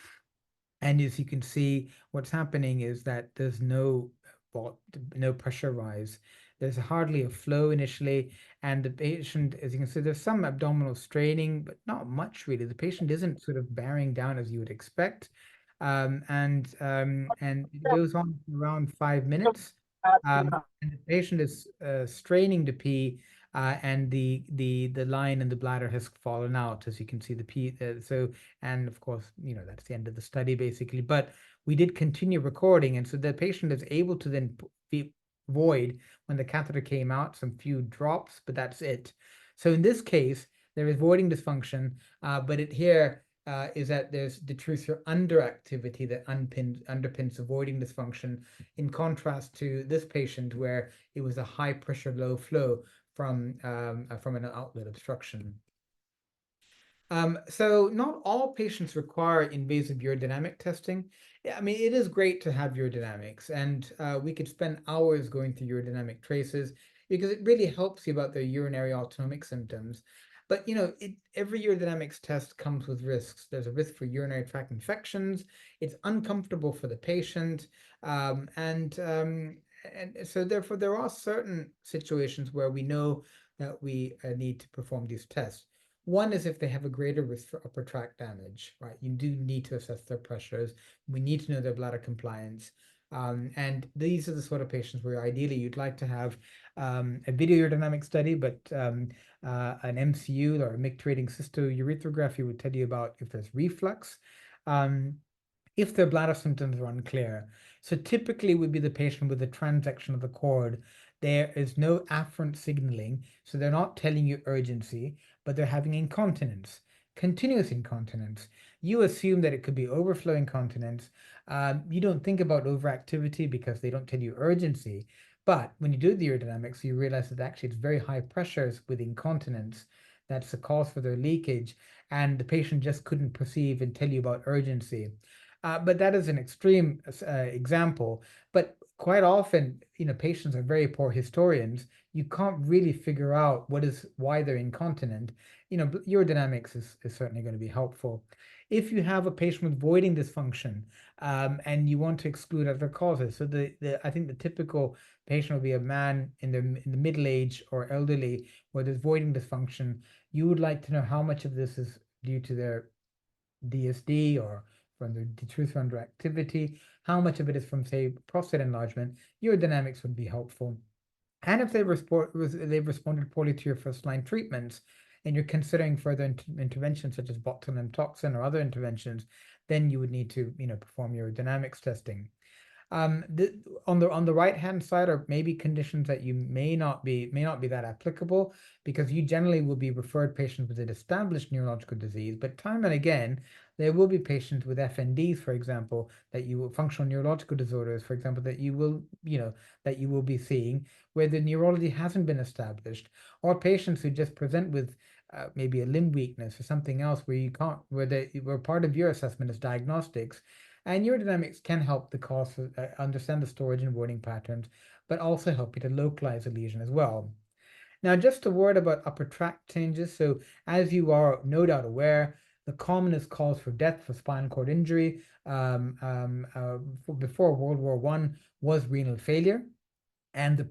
and as you can see, what's happening is that there's no pressure rise. There's hardly a flow initially, and the patient, as you can see, there's some abdominal straining, but not much really. The patient isn't sort of bearing down as you would expect. And it goes on for around 5 minutes. And the patient is straining to pee, and the line in the bladder has fallen out, as you can see the pee. And of course, that's the end of the study basically. But we did continue recording, and so the patient is able to then be void when the catheter came out, some few drops, but that's it. So in this case, there is voiding dysfunction, but it here is that there's detrusor underactivity that underpins avoiding dysfunction, in contrast to this patient where it was a high pressure, low flow from an outlet obstruction. So not all patients require invasive urodynamic testing. I mean, it is great to have urodynamics, and we could spend hours going through urodynamic traces because it really helps you about their urinary autonomic symptoms. But every urodynamics test comes with risks. There's a risk for urinary tract infections. It's uncomfortable for the patient, and so therefore there are certain situations where we know that we need to perform these tests. One is if they have a greater risk for upper tract damage, right? You do need to assess their pressures. We need to know their bladder compliance. And these are the sort of patients where ideally you'd like to have a video urodynamic study, but an MCU or a micturating cystourethography would tell you about if there's reflux. If their bladder symptoms are unclear. So typically would be the patient with a transection of the cord. There is no afferent signaling, so they're not telling you urgency, but they're having incontinence, continuous incontinence. You assume that it could be overflow incontinence. You don't think about overactivity because they don't tell you urgency. But when you do the urodynamics, you realize that actually it's very high pressures with incontinence. That's the cause for their leakage, and the patient just couldn't perceive and tell you about urgency. But that is an extreme example. But quite often, patients are very poor historians. You can't really figure out why they're incontinent. Urodynamics is certainly going to be helpful. If you have a patient with voiding dysfunction, and you want to exclude other causes, so I think the typical patient will be a man in the middle age or elderly where there's voiding dysfunction. You would like to know how much of this is due to their DSD or from the detrusor underactivity, how much of it is from, say, prostate enlargement. Urodynamics would be helpful. And if they've responded poorly to your first line treatments, and you're considering further interventions such as botulinum toxin or other interventions, then you would need to perform urodynamics testing. On the right hand side are maybe conditions that you may not be that applicable, because you generally will be referred patients with an established neurological disease, but time and again there will be patients with FNDs, for example, that you will functional neurological disorders, for example, that you will be seeing where the neurology hasn't been established, or patients who just present with maybe a limb weakness or something else where part of your assessment is diagnostics. And urodynamics can help the cause, understand the storage and voiding patterns, but also help you to localize a lesion as well. Now, just a word about upper tract changes. So, as you are no doubt aware, the commonest cause for death for spinal cord injury before World War I was renal failure, and the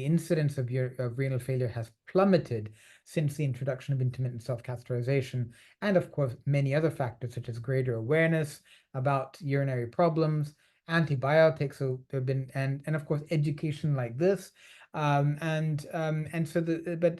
incidence of renal failure has plummeted since the introduction of intermittent self-catheterization, and of course many other factors such as greater awareness about urinary problems, antibiotics. So there have been, and of course education like this, but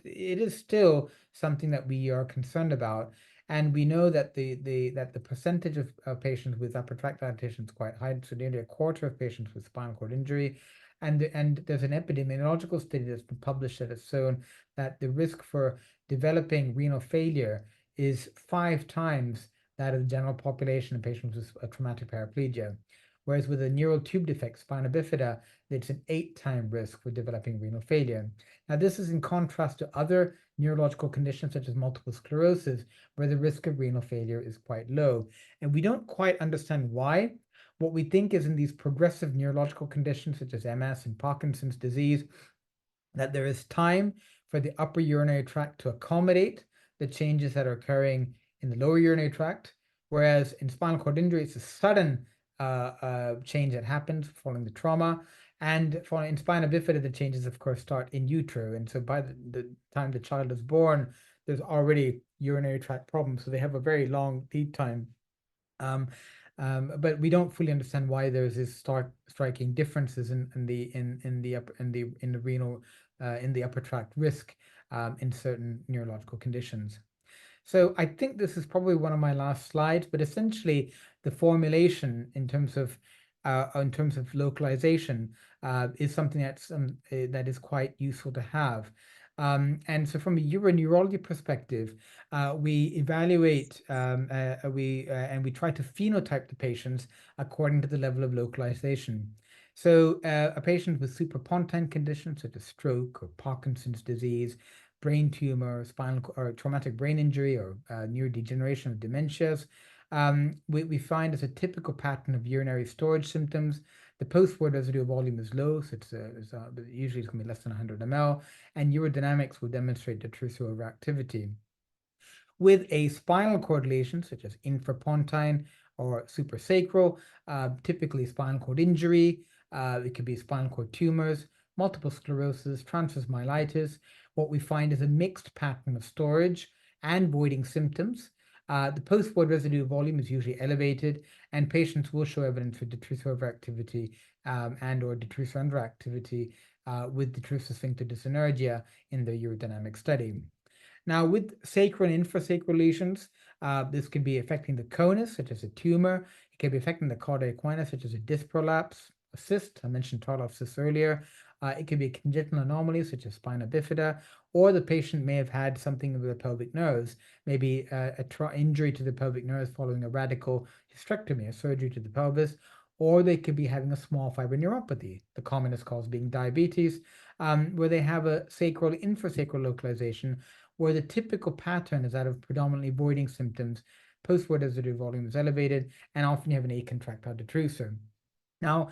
it is still something that we are concerned about. And we know that the percentage of patients with upper tract dilatation is quite high, so nearly a quarter of patients with spinal cord injury. And there's an epidemiological study that's been published that has shown that the risk for developing renal failure is 5 times that of the general population of patients with a traumatic paraplegia. Whereas with a neural tube defect, spina bifida, it's an 8-time risk for developing renal failure. Now, this is in contrast to other neurological conditions such as multiple sclerosis, where the risk of renal failure is quite low. And we don't quite understand why. What we think is in these progressive neurological conditions such as MS and Parkinson's disease, that there is time for the upper urinary tract to accommodate the changes that are occurring in the lower urinary tract, whereas in spinal cord injury, it's a sudden change that happens following the trauma. And for in spina bifida, the changes, of course, start in utero. And so by the time the child is born, there's already urinary tract problems. So they have a very long lead time. Um, but we don't fully understand why there's this striking differences in the renal in the upper tract risk in certain neurological conditions. So I think this is probably one of my last slides, but essentially the formulation in terms of localization is something that is quite useful to have. And so from a uro-neurology perspective, we evaluate and we try to phenotype the patients according to the level of localization. So a patient with suprapontine conditions such as stroke or Parkinson's disease, brain tumor, spinal or traumatic brain injury, or neurodegeneration of dementias. We find as a typical pattern of urinary storage symptoms, the post-word residual volume is low, so usually it's going to be less than 100 ml, and urodynamics will demonstrate detrusor overactivity. With a spinal cord lesion, such as infrapontine or suprasacral, typically spinal cord injury, it could be spinal cord tumors, multiple sclerosis, transverse myelitis. What we find is a mixed pattern of storage and voiding symptoms. The post-void residual volume is usually elevated, and patients will show evidence of detrusor overactivity and or detrusor underactivity with detrusor sphincter dyssynergia in the urodynamic study. Now, with sacral and infrasacral lesions, this can be affecting the conus, such as a tumor. It can be affecting the cauda equina, such as a disc prolapse, a cyst. I mentioned Tarloff cyst earlier. It can be a congenital anomaly, such as spina bifida, or the patient may have had something with the pelvic nerves, maybe injury to the pelvic nerves following a radical hysterectomy, a surgery to the pelvis, or they could be having a small fiber neuropathy, the commonest cause being diabetes, where they have a sacral infrasacral localization, where the typical pattern is that of predominantly voiding symptoms, post-word residual volume is elevated, and often you have an acontractile detrusor. Now,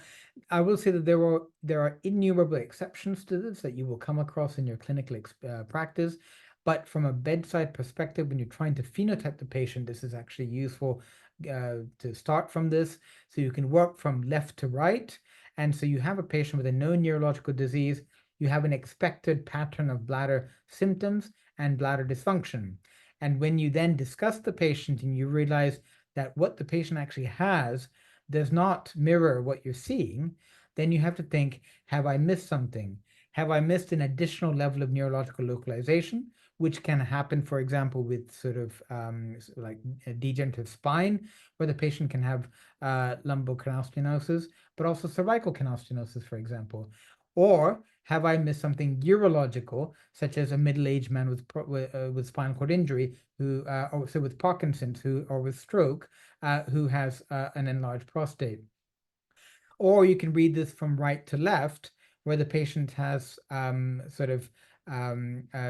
I will say that there are innumerable exceptions to this that you will come across in your clinical practice, but from a bedside perspective, when you're trying to phenotype the patient, this is actually useful to start from this, so you can work from left to right. And so you have a patient with a known neurological disease, you have an expected pattern of bladder symptoms and bladder dysfunction. And when you then discuss the patient and you realize that what the patient actually has does not mirror what you're seeing, then you have to think, have I missed something? Have I missed an additional level of neurological localization, which can happen, for example, with sort of like a degenerative spine, where the patient can have lumbocanal stenosis, but also cervical canal stenosis, for example. Or have I missed something urological, such as a middle-aged man with spinal cord injury, who, or so with Parkinson's, or with stroke, who has an enlarged prostate? Or you can read this from right to left, where the patient has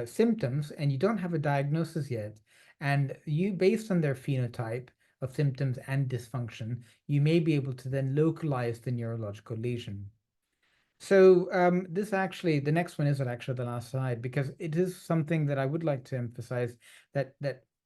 symptoms and you don't have a diagnosis yet. And you, based on their phenotype of symptoms and dysfunction, you may be able to then localize the neurological lesion. So the next one is actually the last slide, because it is something that I would like to emphasize that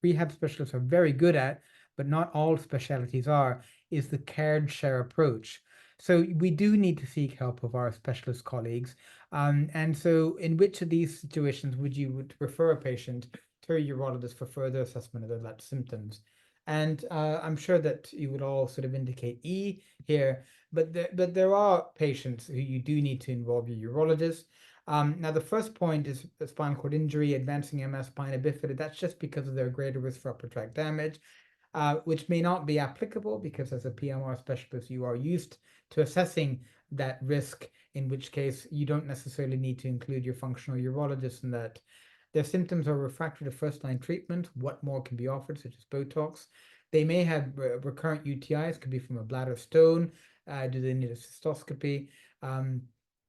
rehab specialists are very good at, but not all specialties are, is the cared share approach. So we do need to seek help of our specialist colleagues. And so in which of these situations would you refer a patient to a urologist for further assessment of their lab symptoms? And I'm sure that you would all sort of indicate E here, but there are patients who you do need to involve your urologist. Now, the first point is spinal cord injury, advancing MS, spina bifida. That's just because of their greater risk for upper tract damage, which may not be applicable because as a PMR specialist, you are used to assessing that risk, in which case you don't necessarily need to include your functional urologist in that. Their symptoms are refractory to first-line treatment. What more can be offered, such as Botox? They may have recurrent UTIs, could be from a bladder stone. Do they need a cystoscopy?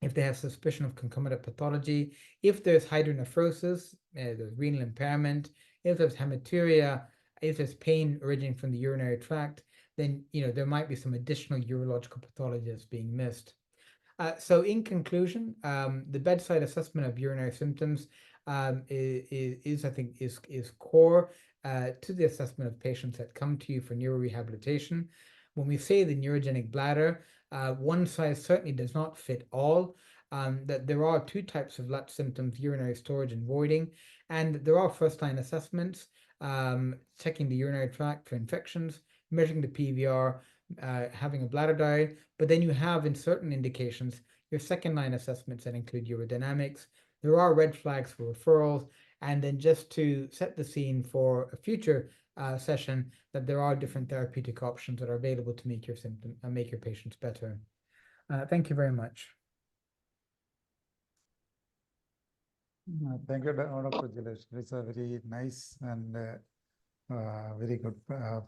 If they have suspicion of concomitant pathology, if there's hydronephrosis, there's renal impairment, if there's hematuria, if there's pain originating from the urinary tract, then there might be some additional urological pathology that's being missed. So in conclusion, the bedside assessment of urinary symptoms I think is core to the assessment of patients that come to you for neurorehabilitation. When we say the neurogenic bladder, One size certainly does not fit all. That there are two types of latch symptoms: urinary storage and voiding, and there are first-line assessments, checking the urinary tract for infections, measuring the PVR, having a bladder diary. But then you have, in certain indications, your second-line assessments that include urodynamics. There are red flags for referrals, and then just to set the scene for a future session, that there are different therapeutic options that are available to make your symptom make your patients better. Thank you very much. Thank you, Dr. Jalesh. It's a very nice and very good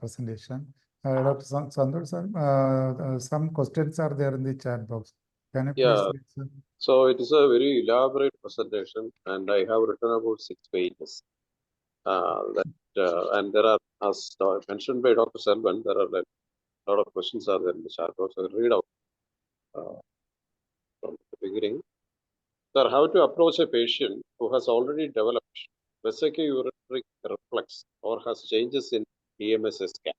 presentation. Dr. Sandhu, sir, some questions are there in the chat box. Can you please read, sir? So it is a very elaborate presentation, and I have written about 6 pages. And there are, as mentioned by Dr. Selvan, there are like a lot of questions are there in the chat box. I will read out from the beginning. Sir, how to approach a patient who has already developed vesicular urinary reflex or has changes in EMS scan?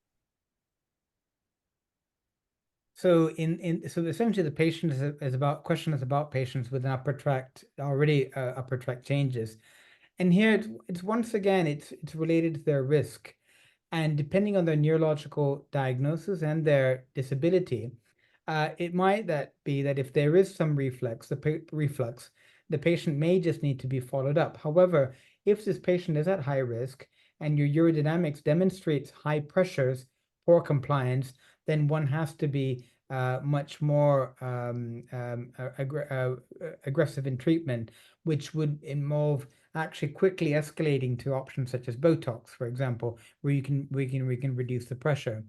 So so essentially the patient is about question is about patients with an upper tract already upper tract changes, and here it's once again it's related to their risk, and depending on their neurological diagnosis and their disability, it might be that if there is some reflux, the patient may just need to be followed up. However, if this patient is at high risk and your urodynamics demonstrates high pressures, poor compliance, then one has to be much more aggressive in treatment, which would involve actually quickly escalating to options such as Botox, for example, where we can reduce the pressure.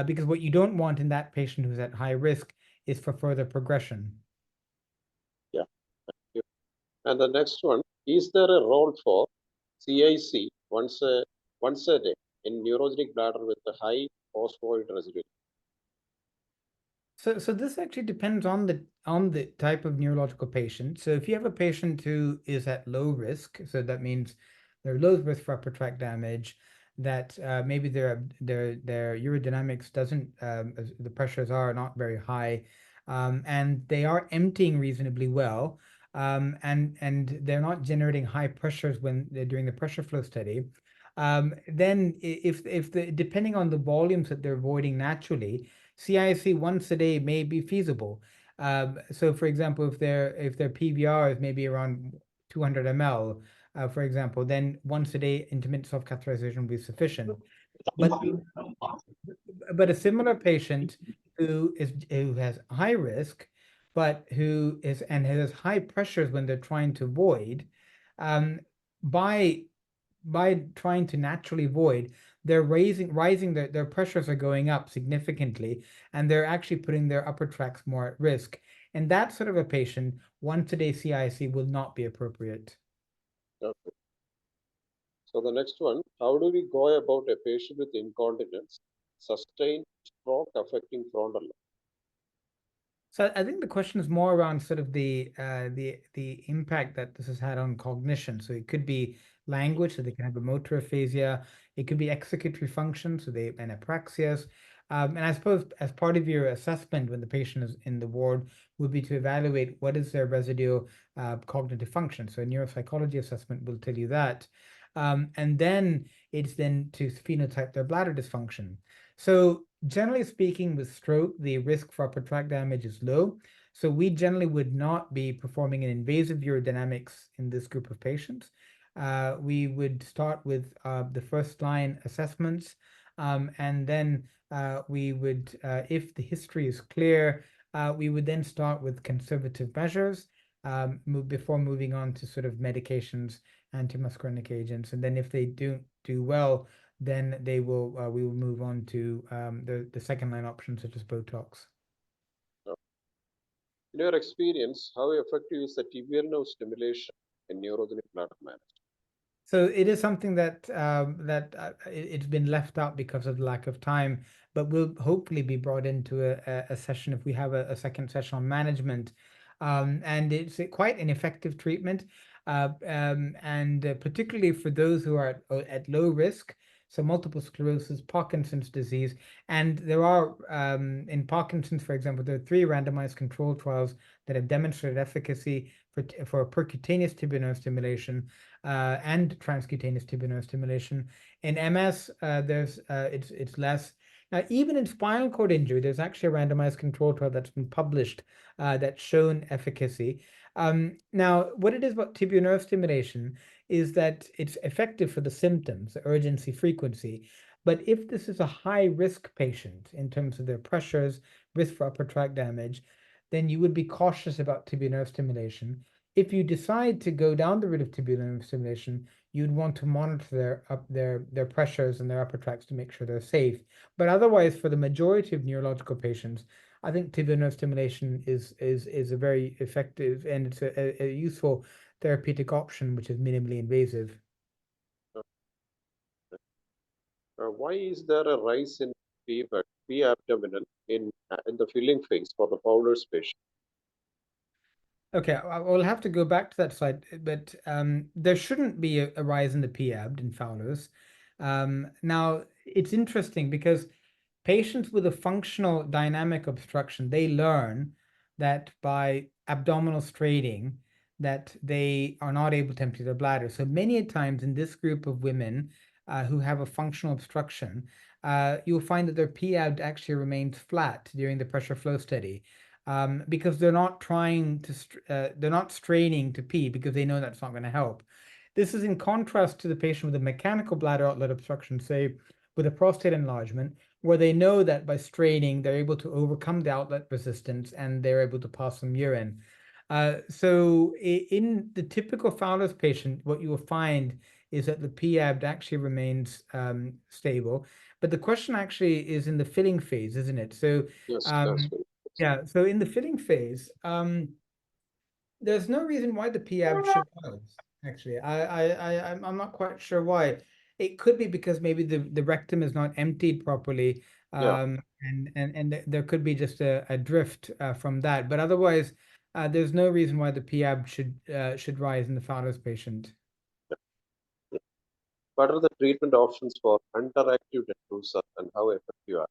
Because what you don't want in that patient who's at high risk is for further progression. Yeah, thank you. And the next one, is there a role for CIC once a day in neurogenic bladder with a high phosphoid residue? So this actually depends on the type of neurological patient. So if you have a patient who is at low risk, so that means they're low risk for upper tract damage, that maybe their urodynamics doesn't the pressures are not very high, and they are emptying reasonably well, and they're not generating high pressures when they're doing the pressure flow study. Then if the depending on the volumes that they're avoiding naturally, CIC once a day may be feasible. So for example, if their PVR is maybe around 200 ml, for example, then once a day intermittent self-catheterization will be sufficient. But a similar patient who has high risk, but who has high pressures when they're trying to void, um, by trying to naturally void, they're rising their pressures are going up significantly, and they're actually putting their upper tracts more at risk. And that sort of a patient, once a day CIC will not be appropriate. Okay. So the next one, how do we go about a patient with incontinence, sustained stroke affecting frontal lobe? So I think the question is more around sort of the impact that this has had on cognition. So it could be language, so they can have a motor aphasia. It could be executory function, so they and apraxias. And I suppose as part of your assessment when the patient is in the ward would be to evaluate what is their residual cognitive function. So a neuropsychology assessment will tell you that. And then it's then to phenotype their bladder dysfunction. So generally speaking, with stroke, the risk for upper tract damage is low. So we generally would not be performing an invasive urodynamics in this group of patients. We would start with the first line assessments, and then we would, if the history is clear, we would then start with conservative measures before moving on to sort of medications, antimuscarinic agents, and then if they do well, then we will move on to the second line options such as Botox. In your experience, how effective is the tibial nerve stimulation in neurogenic bladder management? So it is something that it's been left out because of lack of time, but will hopefully be brought into a session if we have a second session on management. And it's quite an effective treatment, and particularly for those who are at low risk. So multiple sclerosis, Parkinson's disease, and there are in Parkinson's, for example, there are 3 randomized controlled trials that have demonstrated efficacy for percutaneous tibial nerve stimulation and transcutaneous tibial nerve stimulation. In MS, it's less. Now, even in spinal cord injury, there's actually a randomized control trial that's been published that's shown efficacy. Now, what it is about tibial nerve stimulation is that it's effective for the symptoms, the urgency, frequency. But if this is a high risk patient in terms of their pressures, risk for upper tract damage, then you would be cautious about tibial nerve stimulation. If you decide to go down the route of tibial nerve stimulation, you'd want to monitor their pressures and their upper tracts to make sure they're safe. But otherwise, for the majority of neurological patients, I think tibial nerve stimulation is a very effective and it's a useful therapeutic option, which is minimally invasive. Why is there a rise in P abdominal in the filling phase for the Fowler's patient? Okay, we'll have to go back to that slide, but there shouldn't be a rise in the P-abd in Fowler's. Now, it's interesting because patients with a functional dynamic obstruction, they learn that by abdominal straining, that they are not able to empty their bladder. So many times in this group of women who have a functional obstruction, you'll find that their P-abd actually remains flat during the pressure flow study. Because they're not they're not straining to pee because they know that's not going to help. This is in contrast to the patient with a mechanical bladder outlet obstruction, say with a prostate enlargement, where they know that by straining, they're able to overcome the outlet resistance and they're able to pass some urine. So in the typical Fowler's patient, what you will find is that the P-abd actually remains stable. But the question actually is in the filling phase, isn't it? So Yes, that's right. yeah, so in the filling phase, there's no reason why the P-abd should rise. Actually, I'm not quite sure why. It could be because maybe the rectum is not emptied properly, Yeah. and there could be just a drift from that. But otherwise, there's no reason why the P-abd should rise in the Fowler's patient. What are the treatment options for underactive detrusor and how effective are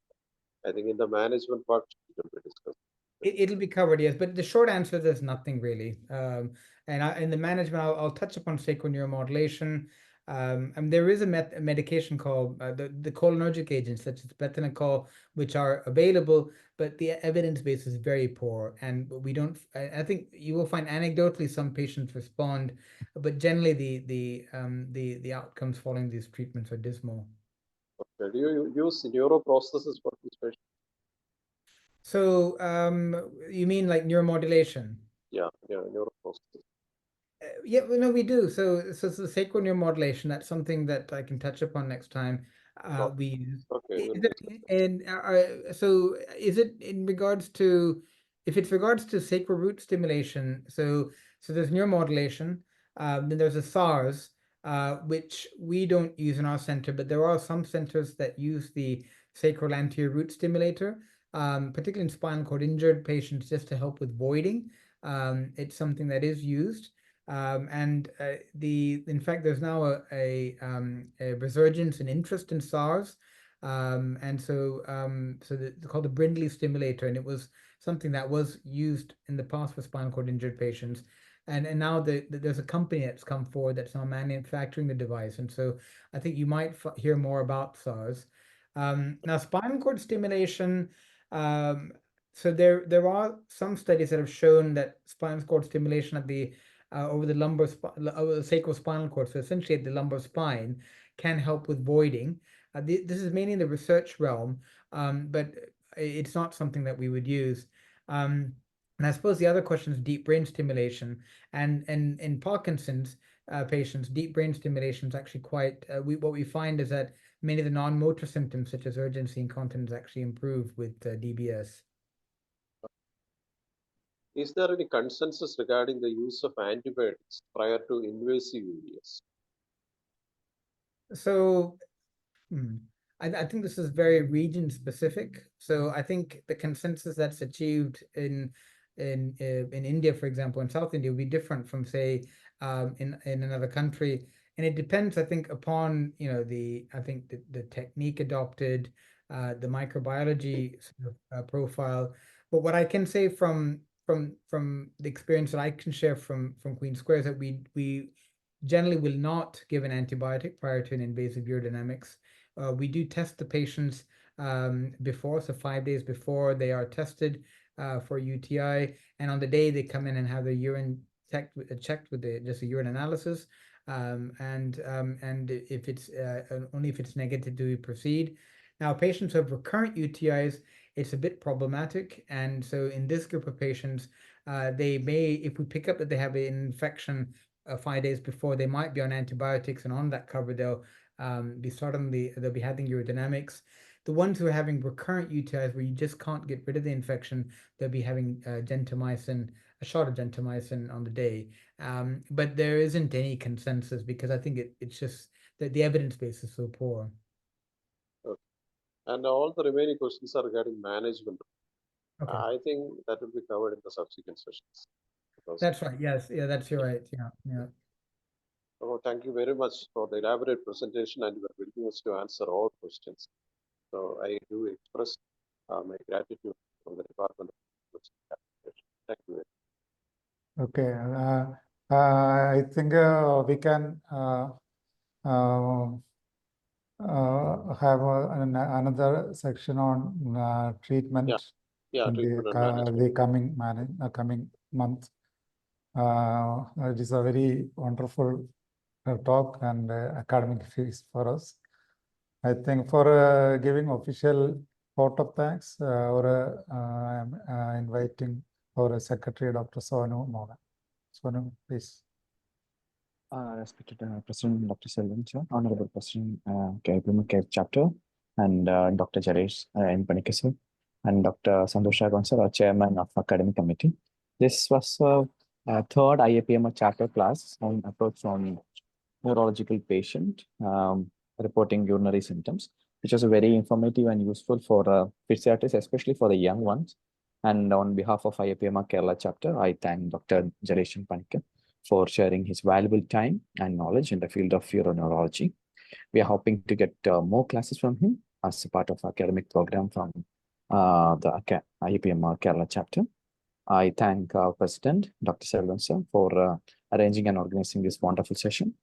they? I think in the management part, it will be discussed. It'll be covered, yes, but the short answer is there's nothing really. And in the management, I'll touch upon sacral neuromodulation. And there is a medication called the cholinergic agents such as betanacol, which are available, but the evidence base is very poor, and we don't. I think you will find anecdotally some patients respond, but generally the outcomes following these treatments are dismal. Okay. Do you use neuroprosthesis for this patient? So you mean like neuromodulation? Yeah, neuroprosthesis. Yeah, well, no, we do. So the sacral neuromodulation, that's something that I can touch upon next time Okay. we use. Okay, Is we'll it, discuss. and so is it in regards to, if it's regards to sacral root stimulation, so there's neuromodulation, then there's a SARS, which we don't use in our center, but there are some centers that use the sacral anterior root stimulator, particularly in spinal cord injured patients, just to help with voiding. It's something that is used. And in fact, there's now a resurgence in interest in SARS, and so it's called the Brindley stimulator, and it was something that was used in the past for spinal cord injured patients, and now there's a company that's come forward that's now manufacturing the device, and so I think you might hear more about SARS. Now, spinal cord stimulation. So there are some studies that have shown that spinal cord stimulation at the over the over the sacral spinal cord, so essentially at the lumbar spine, can help with voiding. This is mainly in the research realm, but it's not something that we would use. And I suppose the other question is deep brain stimulation, and in Parkinson's patients, deep brain stimulation is actually quite. What we find is that many of the non-motor symptoms, such as urgency and incontinence, actually improve with DBS. Is there any consensus regarding the use of antibiotics prior to invasive UVS? So I think this is very region specific. So I think the consensus that's achieved in India, for example, in South India, would be different from say in another country. And it depends, I think, upon, you know, the technique adopted, the microbiology sort of, profile. But what I can say from the experience that I can share from Queen Square is that we generally will not give an antibiotic prior to an invasive urodynamics. We do test the patients before, so 5 days before they are tested for UTI, and on the day they come in and have their urine checked with just a urine analysis, and if it's only if it's negative do we proceed. Now, patients who have recurrent UTIs, it's a bit problematic, and so in this group of patients, they may, if we pick up that they have an infection 5 days before, they might be on antibiotics, and on that cover they'll they'll be having urodynamics. The ones who are having recurrent UTIs where you just can't get rid of the infection, they'll be having gentamicin, a shot of gentamicin on the day. But there isn't any consensus because I think it's just that the evidence base is so poor. Okay. And all the remaining questions are regarding management. Okay. I think that will be covered in the subsequent sessions. That's right. Yes. Yeah, that's your right. Yeah. Yeah. Oh, thank you very much for the elaborate presentation and your willingness to answer all questions. So I do express my gratitude for the Department of Rehabilitation. Thank you. Okay, I think we can have another section on treatment Yeah, in treatment and the management. coming month. It is a very wonderful talk and academic feast for us. I think for giving official vote of thanks, or I'm inviting our Secretary, Dr. Sonu Mohan. Sonu, please. Respected President Dr. Selvan, sir, Honorable President, IAPMR Chapter, and Dr. Jalesh Panicker, sir, and Dr. Sandosha Gonsa, our Chairman of Academic Committee. This was a third IAPMR chapter class on approach on neurological patient reporting urinary symptoms, which was very informative and useful for physiatrists, especially for the young ones. And on behalf of IAPMR Kerala chapter, I thank Dr. Jalesh Panicker for sharing his valuable time and knowledge in the field of Uro-Neurology. We are hoping to get more classes from him as a part of academic program from the IAPMR Kerala chapter. I thank our President, Dr. Selvan sir, for arranging and organizing this wonderful session.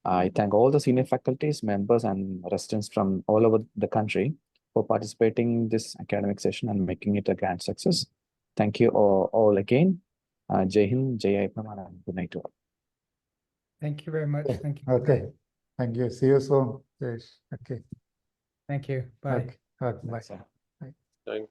I thank all the senior faculties, members, and residents from all over the country for participating in this academic session and making it a grand success. Thank you all again. Jai Hind, Jai IAPMR, and good night to all. Thank you very much. Okay. Thank you. Okay. Thank you. See you soon. Okay. Thank you. Bye. Okay. Bye. Sir. Thank